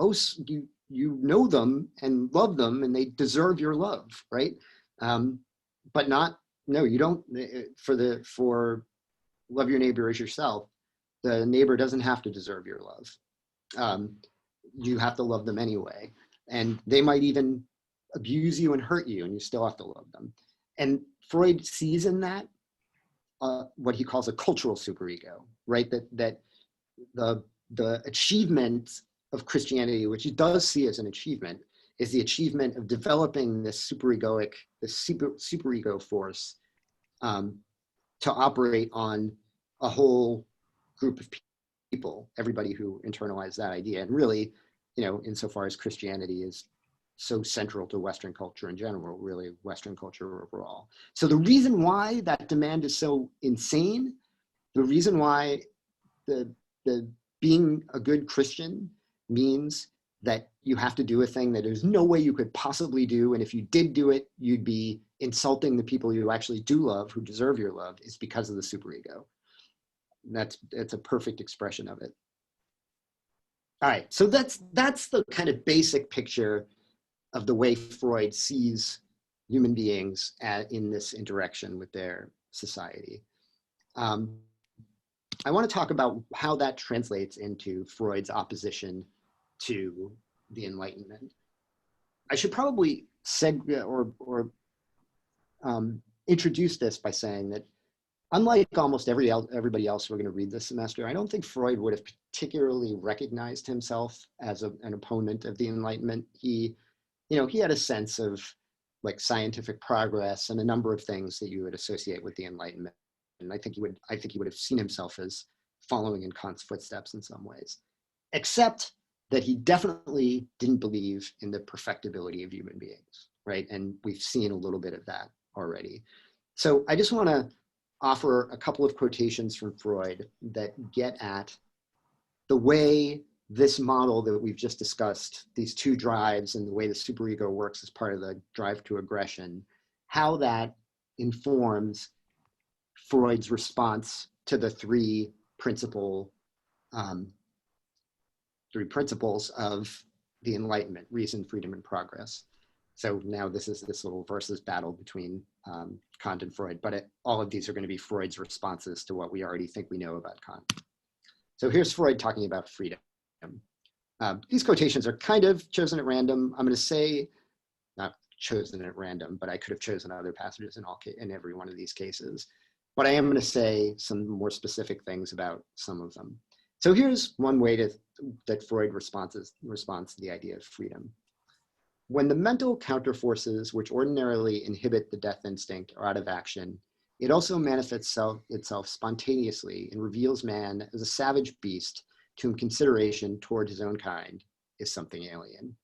know them and love them, and they deserve your love, right? But no, you don't. For love your neighbor as yourself, the neighbor doesn't have to deserve your love. You have to love them anyway, and they might even abuse you and hurt you, and you still have to love them. And Freud sees in that what he calls a cultural superego, right? That the achievement of Christianity, which he does see as an achievement, is the achievement of developing this superego force to operate on a whole group of people, everybody who internalized that idea. And really, insofar as Christianity is so central to Western culture in general, really Western culture overall. So the reason why that demand is so insane, the reason why the being a good Christian means that you have to do a thing that there's no way you could possibly do, and if you did do it, you'd be insulting the people you actually do love, who deserve your love, is because of the superego. That's a perfect expression of it. All right, so that's the kind of basic picture of the way Freud sees human beings in this interaction with their society. I want to talk about how that translates into Freud's opposition to the Enlightenment. I should probably introduce this by saying that, unlike almost everybody else we're going to read this semester, I don't think Freud would have particularly recognized himself as an opponent of the Enlightenment. He had a sense of like scientific progress and a number of things that you would associate with the Enlightenment. And I think he would have seen himself as following in Kant's footsteps in some ways, except that he definitely didn't believe in the perfectibility of human beings, right? And we've seen a little bit of that already. So I just want to offer a couple of quotations from Freud that get at the way this model that we've just discussed, these two drives and the way the superego works as part of the drive to aggression, how that informs Freud's response to the three principles of the Enlightenment: reason, freedom, and progress. So now this is this little versus battle between Kant and Freud, but all of these are going to be Freud's responses to what we already think we know about Kant. So here's Freud talking about freedom. These quotations are kind of chosen at random. I'm going to say, not chosen at random, but I could have chosen other passages in every one of these cases. But I am going to say some more specific things about some of them. So here's one way that Freud responds to the idea of freedom. When the mental counterforces which ordinarily inhibit the death instinct are out of action, it also manifests itself spontaneously and reveals man as a savage beast to whom consideration toward his own kind is something alien.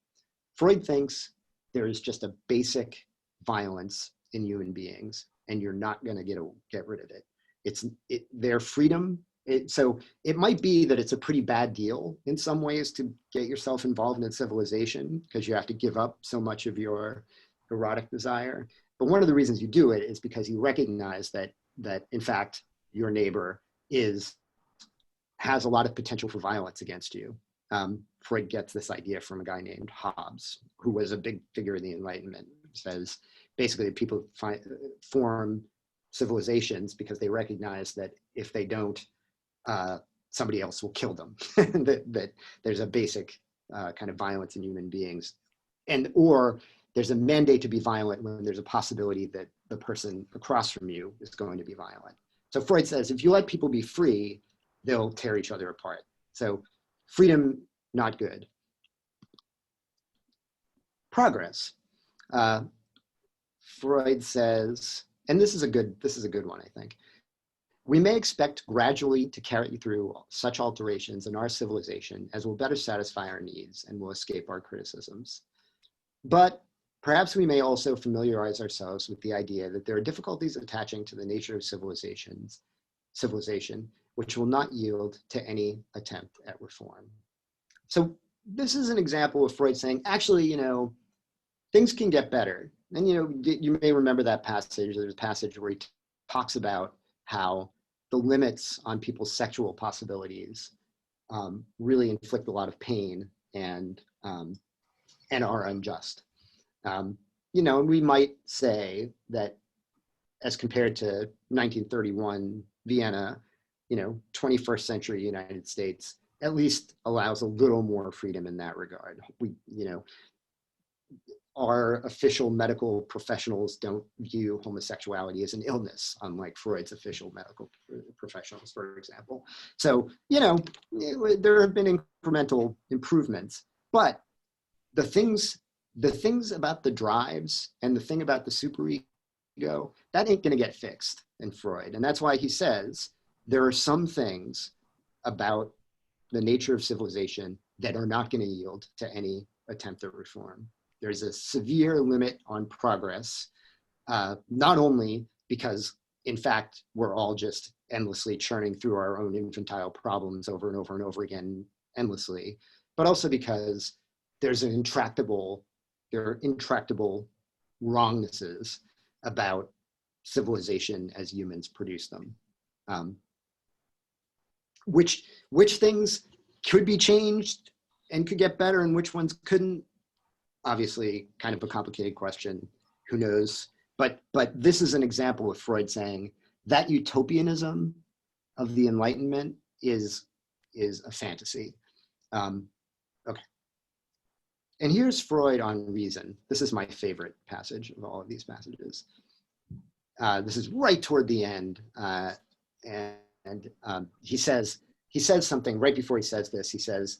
Freud thinks there is just a basic violence in human beings, and you're not going to get rid of it. Their freedom. So it might be that it's a pretty bad deal in some ways to get yourself involved in civilization because you have to give up so much of your erotic desire. But one of the reasons you do it is because you recognize that in fact your neighbor has a lot of potential for violence against you. Freud gets this idea from a guy named Hobbes, who was a big figure in the Enlightenment. Says basically people form civilizations because they recognize that if they don't, somebody else will kill them. that there's a basic kind of violence in human beings, or there's a mandate to be violent when there's a possibility that the person across from you is going to be violent. So Freud says if you let people be free, they'll tear each other apart. So freedom, not good. Progress. Freud says, and this is a good one, I think. We may expect gradually to carry through such alterations in our civilization as will better satisfy our needs and will escape our criticisms. But perhaps we may also familiarize ourselves with the idea that there are difficulties attaching to the nature of civilization, which will not yield to any attempt at reform. So this is an example of Freud saying, actually, things can get better. And, you may remember that passage. There's a passage where he talks about how the limits on people's sexual possibilities really inflict a lot of pain and are unjust. And we might say that as compared to 1931 Vienna, 21st century United States at least allows a little more freedom in that regard. Our official medical professionals don't view homosexuality as an illness, unlike Freud's official medical professionals, for example. So, there have been incremental improvements, but the things about the drives and the thing about the superego, that ain't gonna get fixed in Freud. And that's why he says there are some things about the nature of civilization that are not gonna yield to any attempt at reform. There's a severe limit on progress, not only because, in fact, we're all just endlessly churning through our own infantile problems over and over and over again endlessly, but also because there are intractable wrongnesses about civilization as humans produce them. Which things could be changed and could get better and which ones couldn't? Obviously, kind of a complicated question. Who knows? But this is an example of Freud saying that utopianism of the Enlightenment is a fantasy. Okay. And here's Freud on reason. This is my favorite passage of all of these passages. This is right toward the end, and he says something right before he says this. He says,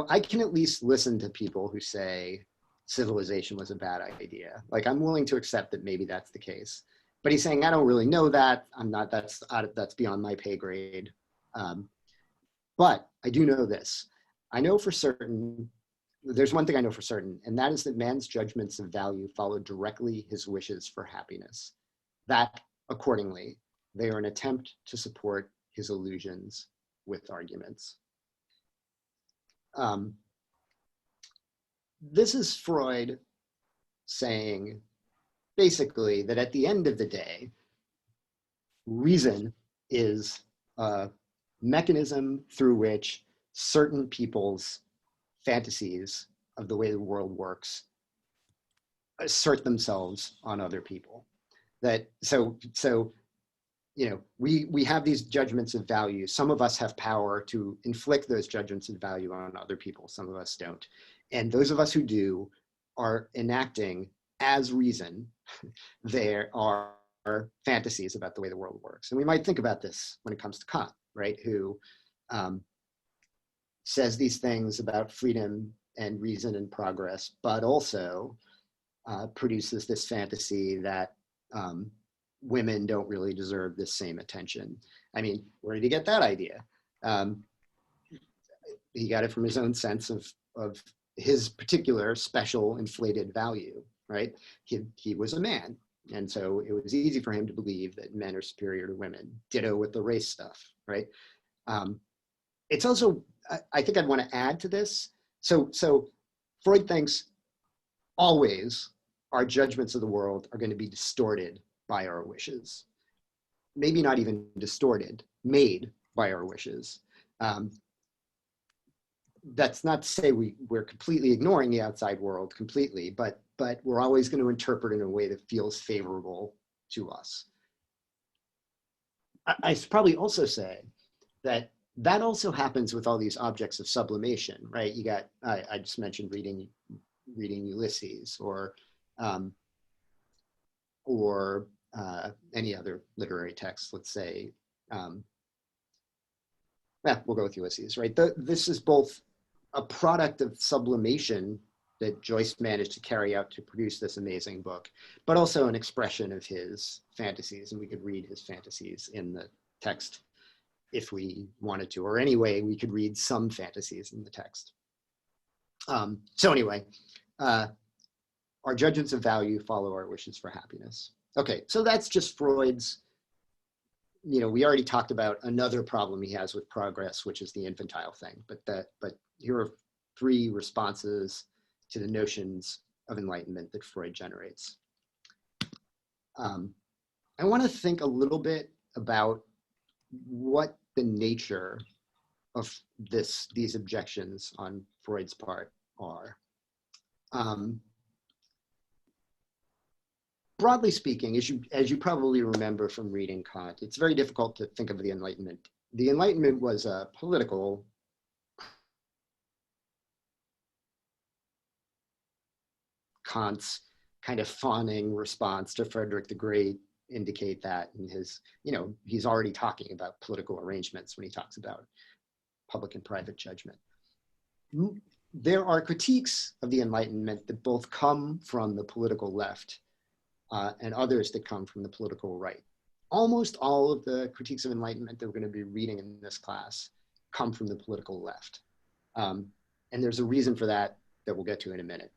I can at least listen to people who say civilization was a bad idea. Like, I'm willing to accept that maybe that's the case. But he's saying, I don't really know that. That's beyond my pay grade. But I do know this. I know for certain, there's one thing I know for certain, and that is that man's judgments of value follow directly his wishes for happiness. That, accordingly, they are an attempt to support his illusions with arguments. This is Freud saying, basically, that at the end of the day, reason is a mechanism through which certain people's fantasies of the way the world works assert themselves on other people. We have these judgments of value. Some of us have power to inflict those judgments of value on other people. Some of us don't. And those of us who do are enacting as reason there are fantasies about the way the world works. And we might think about this when it comes to Kant, right? Who says these things about freedom and reason and progress, but also produces this fantasy that women don't really deserve this same attention. I mean, where did he get that idea? He got it from his own sense of his particular special inflated value, right? He was a man. And so it was easy for him to believe that men are superior to women. Ditto with the race stuff, right? It's also, I think I'd want to add to this. So Freud thinks always our judgments of the world are going to be distorted by our wishes. Maybe not even distorted, made by our wishes. That's not to say we're completely ignoring the outside world completely, but we're always going to interpret in a way that feels favorable to us. I should probably also say that also happens with all these objects of sublimation, right? You got, I just mentioned reading Ulysses or any other literary text, let's say, we'll go with Ulysses, right? This is both a product of sublimation that Joyce managed to carry out to produce this amazing book, but also an expression of his fantasies. And we could read his fantasies in the text if we wanted to, or anyway, we could read some fantasies in the text. So anyway, our judgments of value follow our wishes for happiness. Okay, so that's just Freud's, we already talked about another problem he has with progress, which is the infantile thing, but here are 3 responses to the notions of enlightenment that Freud generates. I want to think a little bit about what the nature of these objections on Freud's part are. Broadly speaking, as you probably remember from reading Kant, it's very difficult to think of the Enlightenment. The Enlightenment was a political Kant's kind of fawning response to Frederick the Great indicate that in his, he's already talking about political arrangements when he talks about public and private judgment. There are critiques of the Enlightenment that both come from the political left and others that come from the political right. Almost all of the critiques of Enlightenment that we're going to be reading in this class come from the political left. And there's a reason for that we'll get to in a minute.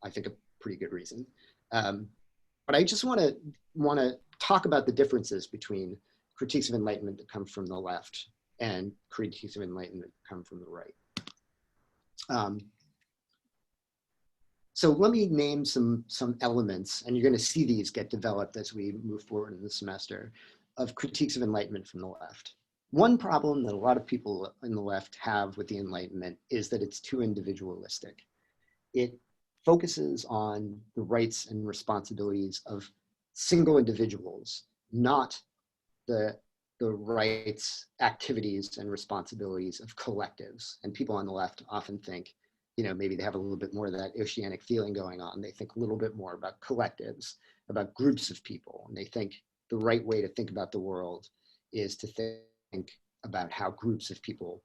I think a pretty good reason. But I just want to talk about the differences between critiques of Enlightenment that come from the left and critiques of Enlightenment that come from the right. So let me name some elements, and you're going to see these get developed as we move forward in the semester, of critiques of Enlightenment from the left. One problem that a lot of people in the left have with the Enlightenment is that it's too individualistic. It focuses on the rights and responsibilities of single individuals, not the rights, activities, and responsibilities of collectives. And people on the left often think, maybe they have a little bit more of that oceanic feeling going on. They think a little bit more about collectives, about groups of people. And they think the right way to think about the world is to think about how groups of people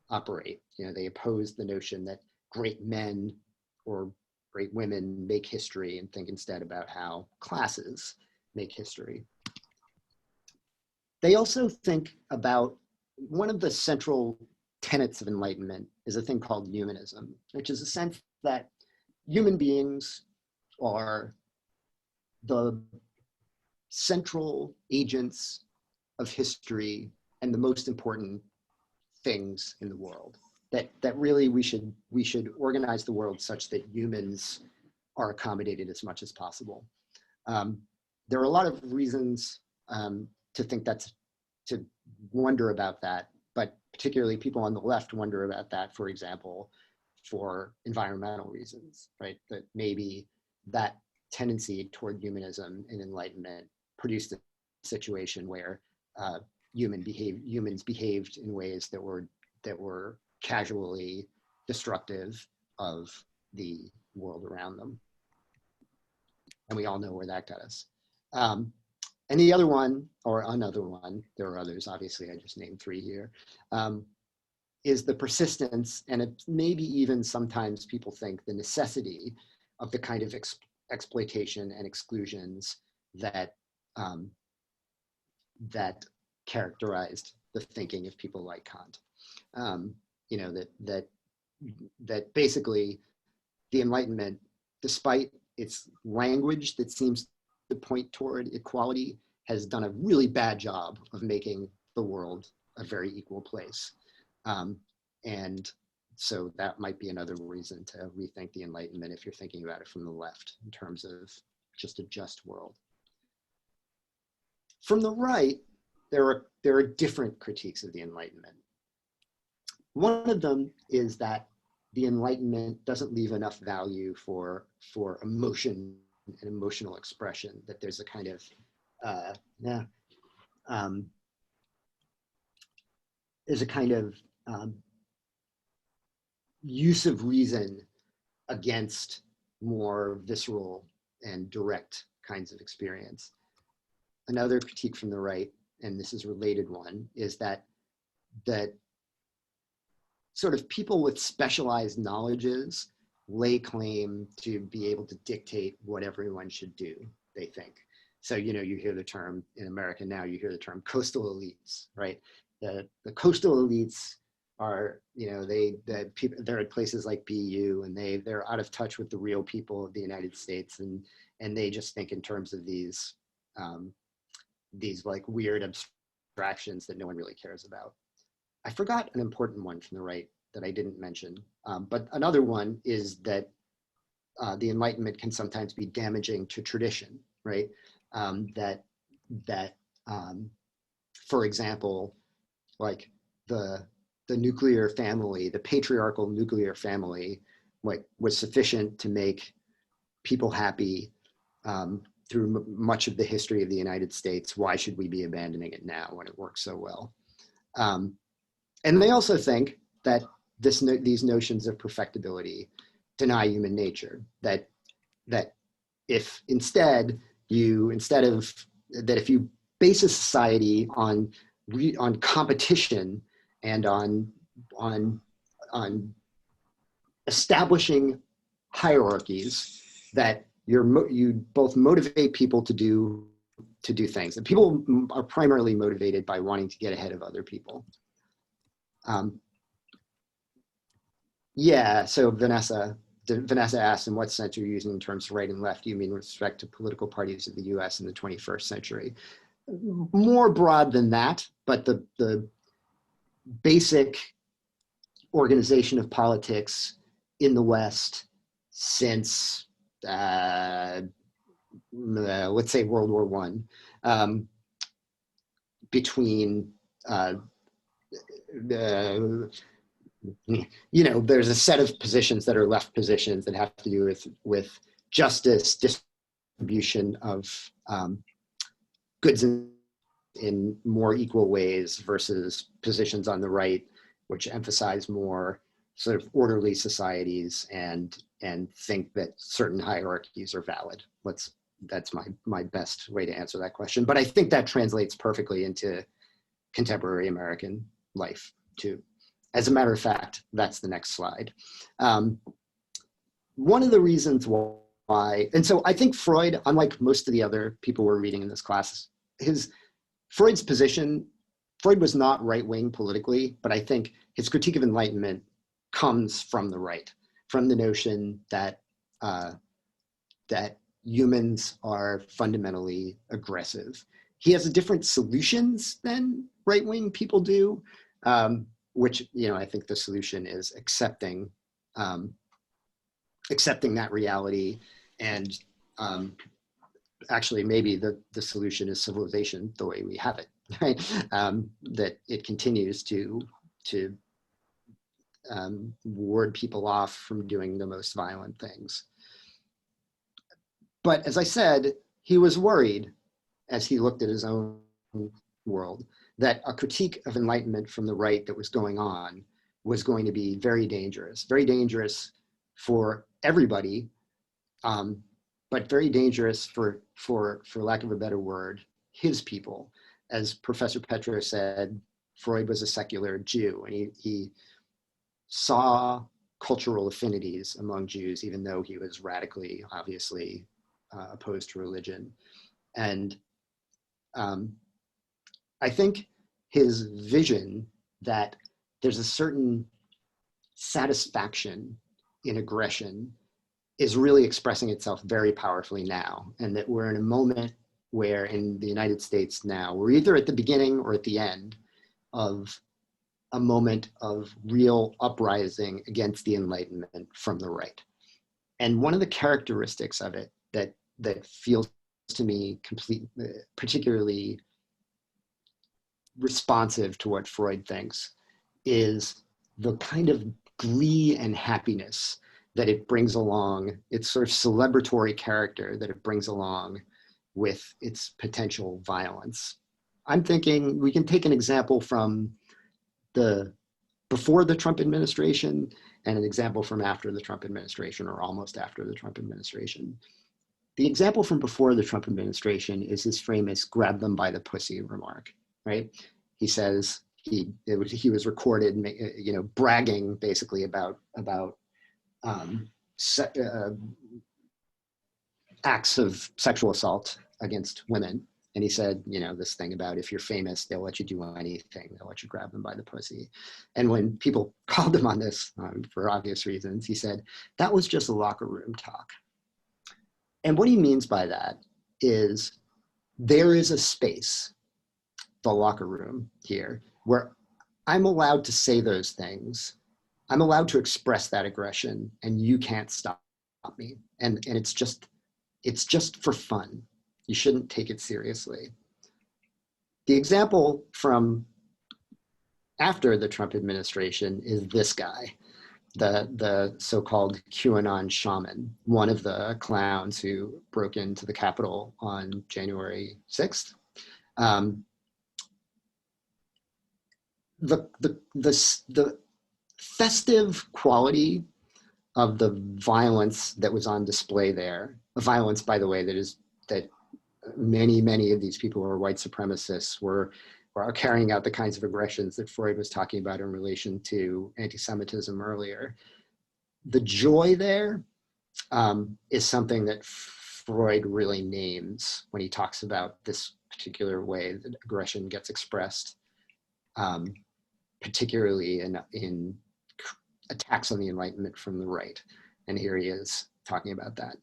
operate. They oppose the notion that great men or great women make history and think instead about how classes make history. They also think about one of the central tenets of Enlightenment is a thing called humanism, which is a sense that human beings are the central agents of history and the most important things in the world. That really we should organize the world such that humans are accommodated as much as possible. There are a lot of reasons to think to wonder about that, but particularly people on the left wonder about that, for example, for environmental reasons, right? That maybe that tendency toward humanism and Enlightenment produced a situation where humans behaved in ways that were casually destructive of the world around them. And we all know where that got us. And the other one, or another one, there are others, obviously, I just named 3 here, is the persistence, and maybe even sometimes people think the necessity of the kind of exploitation and exclusions that that characterized the thinking of people like Kant. You know, that basically the Enlightenment, despite its language that seems to point toward equality, has done a really bad job of making the world a very equal place. And so that might be another reason to rethink the Enlightenment if you're thinking about it from the left in terms of just a just world. From the right, there are different critiques of the Enlightenment. One of them is that the Enlightenment doesn't leave enough value for emotion and emotional expression, that there's a kind of use of reason against more visceral and direct kinds of experience. Another critique from the right, and this is a related one, is that sort of people with specialized knowledges lay claim to be able to dictate what everyone should do, they think. So, you know, you hear the term in America now, you hear the term coastal elites, right? The coastal elites are, you know, they're at places like BU, and they're out of touch with the real people of the United States, and they just think in terms of these like weird abstractions that no one really cares about. I forgot an important one from the right that I didn't mention, but another one is that the Enlightenment can sometimes be damaging to tradition, right? For example, like the nuclear family, the patriarchal nuclear family, like was sufficient to make people happy through much of the history of the United States. Why should we be abandoning it now when it works so well? And they also think that these notions of perfectibility deny human nature, that if if you base a society on competition and on establishing hierarchies, that you both motivate people to do things, and people are primarily motivated by wanting to get ahead of other people. Yeah, so Vanessa asked, in what sense are you using terms right and left? Do you mean with respect to political parties of the US in the 21st century? More broad than that, but the basic organization of politics in the West since, let's say World War I, between you know, there's a set of positions that are left positions that have to do with justice, distribution of goods in more equal ways, versus positions on the right, which emphasize more sort of orderly societies and think that certain hierarchies are valid. That's my best way to answer that question. But I think that translates perfectly into contemporary American life too. As a matter of fact, that's the next slide. One of the reasons why, and so I think Freud, unlike most of the other people we're reading in this class, Freud's position, Freud was not right-wing politically, but I think his critique of Enlightenment comes from the right, from the notion that humans are fundamentally aggressive. He has different solutions than right-wing people do, which, you know, I think the solution is accepting that reality, and actually maybe the solution is civilization the way we have it, right? That it continues to ward people off from doing the most violent things. But as I said, he was worried as he looked at his own world that a critique of Enlightenment from the right that was going on was going to be very dangerous for everybody, but very dangerous for lack of a better word, his people. As Professor Petro said, Freud was a secular Jew, and saw cultural affinities among Jews, even though he was radically, obviously, opposed to religion. And I think his vision that there's a certain satisfaction in aggression is really expressing itself very powerfully now, and that we're in a moment where in the United States now, we're either at the beginning or at the end of a moment of real uprising against the Enlightenment from the right. And one of the characteristics of it that feels to me particularly responsive to what Freud thinks is the kind of glee and happiness that it brings along, its sort of celebratory character that it brings along with its potential violence. I'm thinking we can take an example from before the Trump administration and an example from after the Trump administration, or almost after the Trump administration. The example from before the Trump administration is his famous "grab them by the pussy" remark, right? He says he was recorded, bragging basically about acts of sexual assault against women. And he said, this thing about if you're famous, they'll let you do anything. They'll let you grab them by the pussy. And when people called him on this, for obvious reasons, he said, that was just locker room talk. And what he means by that is there is a space, the locker room here, where I'm allowed to say those things. I'm allowed to express that aggression, and you can't stop me. And it's just for fun. You shouldn't take it seriously. The example from after the Trump administration is this guy, the so-called QAnon shaman, one of the clowns who broke into the Capitol on January 6th. The festive quality of the violence that was on display there, violence, by the way, that many of these people who are white supremacists are carrying out the kinds of aggressions that Freud was talking about in relation to anti-Semitism earlier. The joy there is something that Freud really names when he talks about this particular way that aggression gets expressed, particularly in attacks on the Enlightenment from the right. And here he is talking about that.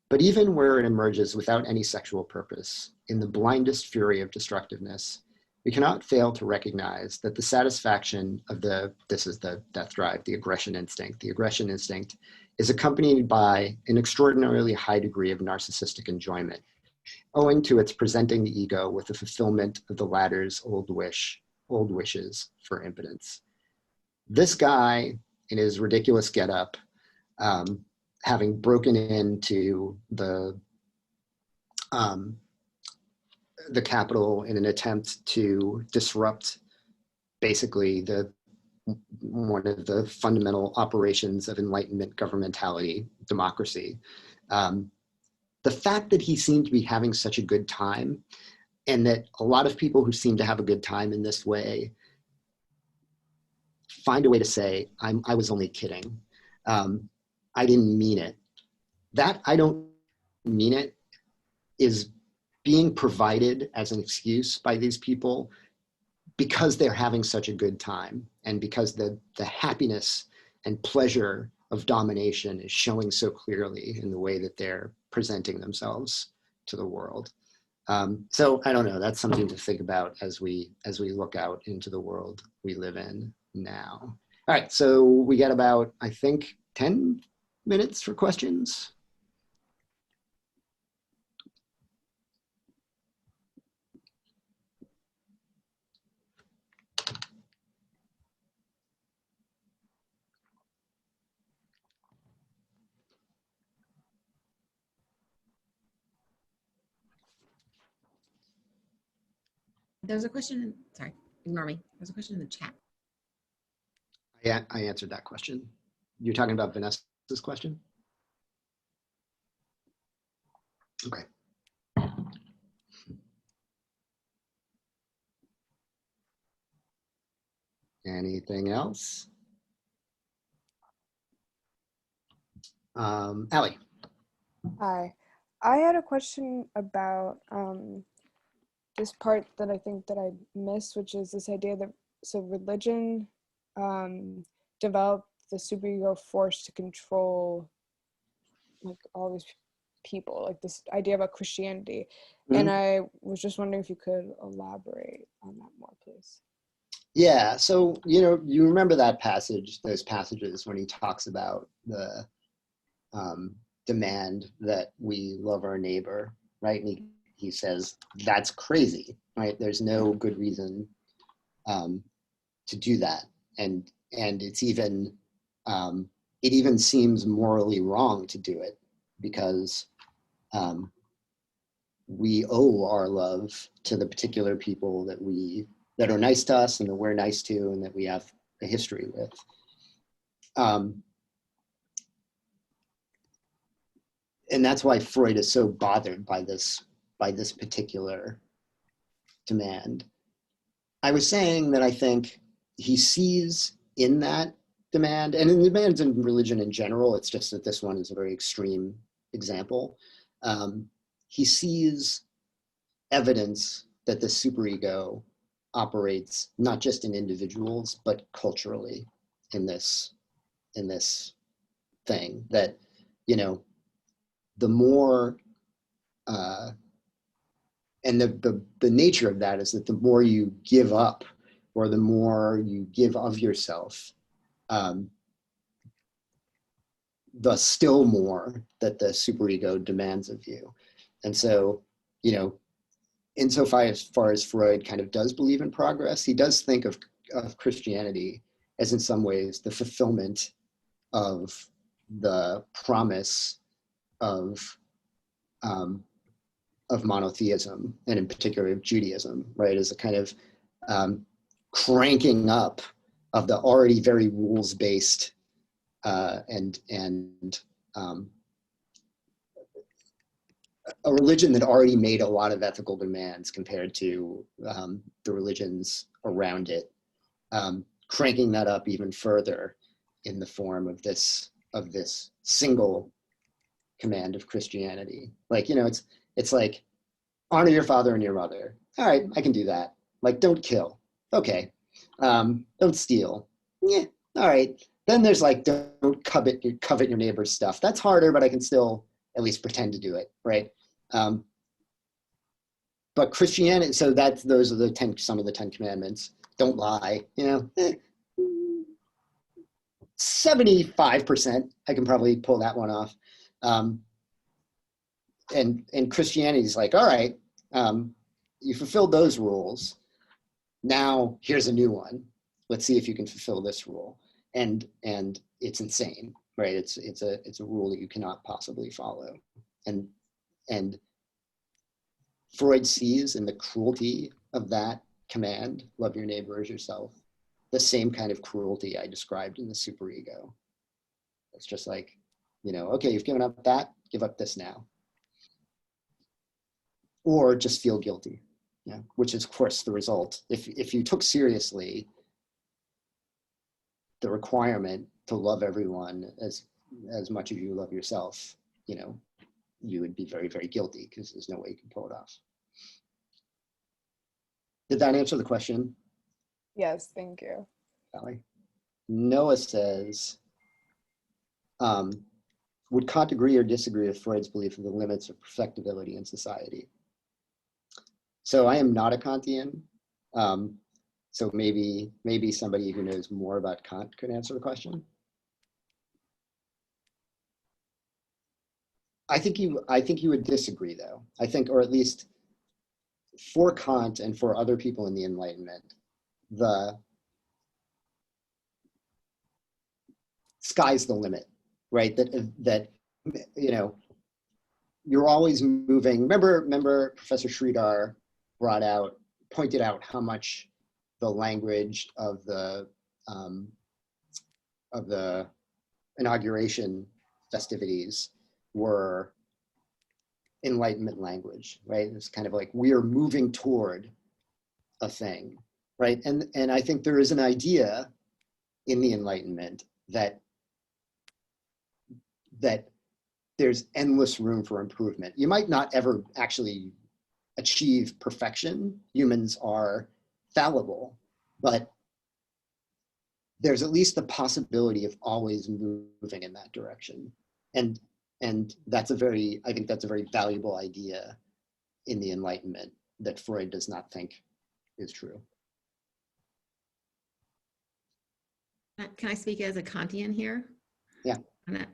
But even where it emerges without any sexual purpose, in the blindest fury of destructiveness, we cannot fail to recognize that the satisfaction of this is the death drive, the aggression instinct. The aggression instinct is accompanied by an extraordinarily high degree of narcissistic enjoyment, owing to its presenting the ego with the fulfillment of the latter's old wishes for impotence. This guy, in his ridiculous getup, having broken into the Capitol in an attempt to disrupt basically one of the fundamental operations of Enlightenment governmentality, democracy. The fact that he seemed to be having such a good time, and that a lot of people who seem to have a good time in this way find a way to say, I was only kidding. I didn't mean it. That I don't mean it is being provided as an excuse by these people because they're having such a good time, and because the happiness and pleasure of domination is showing so clearly in the way that they're presenting themselves to the world. So I don't know, that's something to think about as we look out into the world we live in now. All right, so we got about, I think, 10 minutes for questions. There's a question, sorry, ignore me. There's a question in the chat. Yeah, I answered that question. You're talking about Vanessa's question? Okay. Anything else? Allie. Hi. I had a question about this part that I think that I missed, which is this idea that so religion developed the superego force to control like all these people, like this idea about Christianity. And I was just wondering if you could elaborate on that more, please. Yeah, so, you remember that passage, those passages when he talks about the demand that we love our neighbor, right? And he says, that's crazy, right? There's no good reason to do that. And it's even, it even seems morally wrong to do it because we owe our love to the particular people that are nice to us and that we're nice to and that we have a history with. And that's why Freud is so bothered by this particular demand. I was saying that I think he sees in that demand, and in the demands in religion in general, it's just that this one is a very extreme example. He sees evidence that the superego operates not just in individuals, but culturally in this thing that, the more, and the nature of that is that the more you give up or the more you give of yourself, the still more that the superego demands of you. And so, insofar as Freud kind of does believe in progress, he does think of Christianity as in some ways the fulfillment of the promise of monotheism, and in particular of Judaism, right, as a kind of cranking up of the already very rules-based and a religion that already made a lot of ethical demands compared to the religions around it, cranking that up even further in the form of this single command of Christianity. Like, it's like, honor your father and your mother. All right, I can do that. Like, don't kill. Okay. Don't steal. Yeah. All right. Then there's like, don't covet your neighbor's stuff. That's harder, but I can still at least pretend to do it, right? But Christianity, so those are some of the 10 commandments. Don't lie, 75%, I can probably pull that one off. And Christianity is like, all right, you fulfilled those rules. Now here's a new one. Let's see if you can fulfill this rule. And it's insane, right? It's a rule that you cannot possibly follow. And Freud sees in the cruelty of that command, love your neighbor as yourself, the same kind of cruelty I described in the superego. It's just like, okay, you've given up that, give up this now. Or just feel guilty, which is, of course, the result. If you took seriously the requirement to love everyone as much as you love yourself, you would be very, very guilty because there's no way you can pull it off. Did that answer the question? Yes, thank you. Allie? Noah says, would Kant agree or disagree with Freud's belief of the limits of perfectibility in society? So I am not a Kantian. So maybe somebody who knows more about Kant could answer the question. I think you would disagree, though. I think, or at least for Kant and for other people in the Enlightenment, the sky's the limit, right? That you're always moving. Remember Professor Sridhar pointed out how much the language of the inauguration festivities were Enlightenment language, right? It's kind of like we are moving toward a thing, right? And I think there is an idea in the Enlightenment that there's endless room for improvement. You might not ever actually achieve perfection. Humans are fallible, but there's at least the possibility of always moving in that direction. And that's I think that's a very valuable idea in the Enlightenment that Freud does not think is true. Can I speak as a Kantian here? Yeah.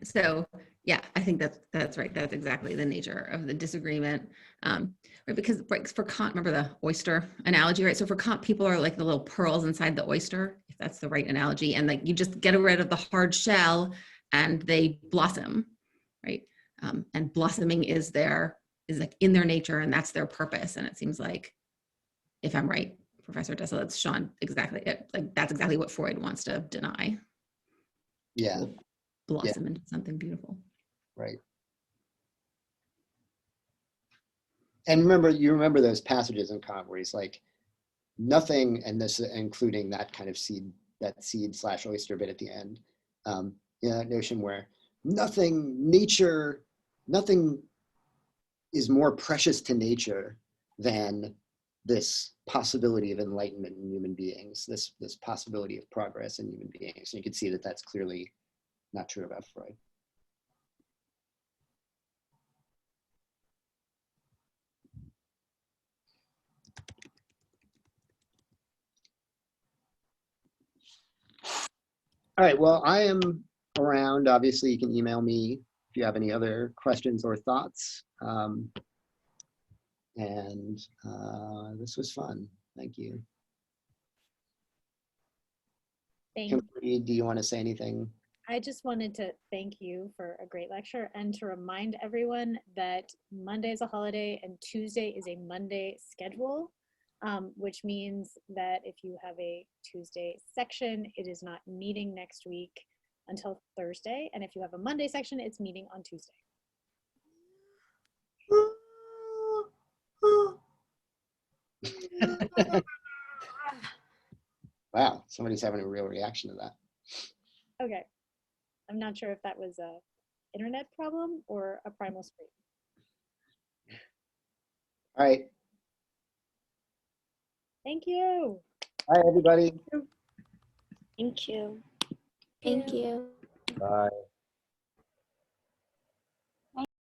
So yeah, I think that's right. That's exactly the nature of the disagreement. Right, because for Kant, remember the oyster analogy, right? So for Kant, people are like the little pearls inside the oyster, if that's the right analogy. And like you just get rid of the hard shell and they blossom, right? And blossoming is like in their nature, and that's their purpose. And it seems like, if I'm right, Professor Desilets, Sean, exactly it. Like that's exactly what Freud wants to deny. Yeah. Blossom into something beautiful. Right. And you remember those passages in Kant where he's like, nothing, and this including that kind of seed / oyster bit at the end, that notion where nothing is more precious to nature than this possibility of enlightenment in human beings, this possibility of progress in human beings. And you can see that that's clearly not true about Freud. All right, well, I am around. Obviously, you can email me if you have any other questions or thoughts. This was fun. Thank you. Kimberly, do you want to say anything? I just wanted to thank you for a great lecture and to remind everyone that Monday is a holiday and Tuesday is a Monday schedule, which means that if you have a Tuesday section, it is not meeting next week until Thursday. And if you have a Monday section, it's meeting on Tuesday. Wow, somebody's having a real reaction to that. Okay. I'm not sure if that was a internet problem or a primal scream. All right. Thank you. Bye, everybody. Thank you. Thank you. Bye.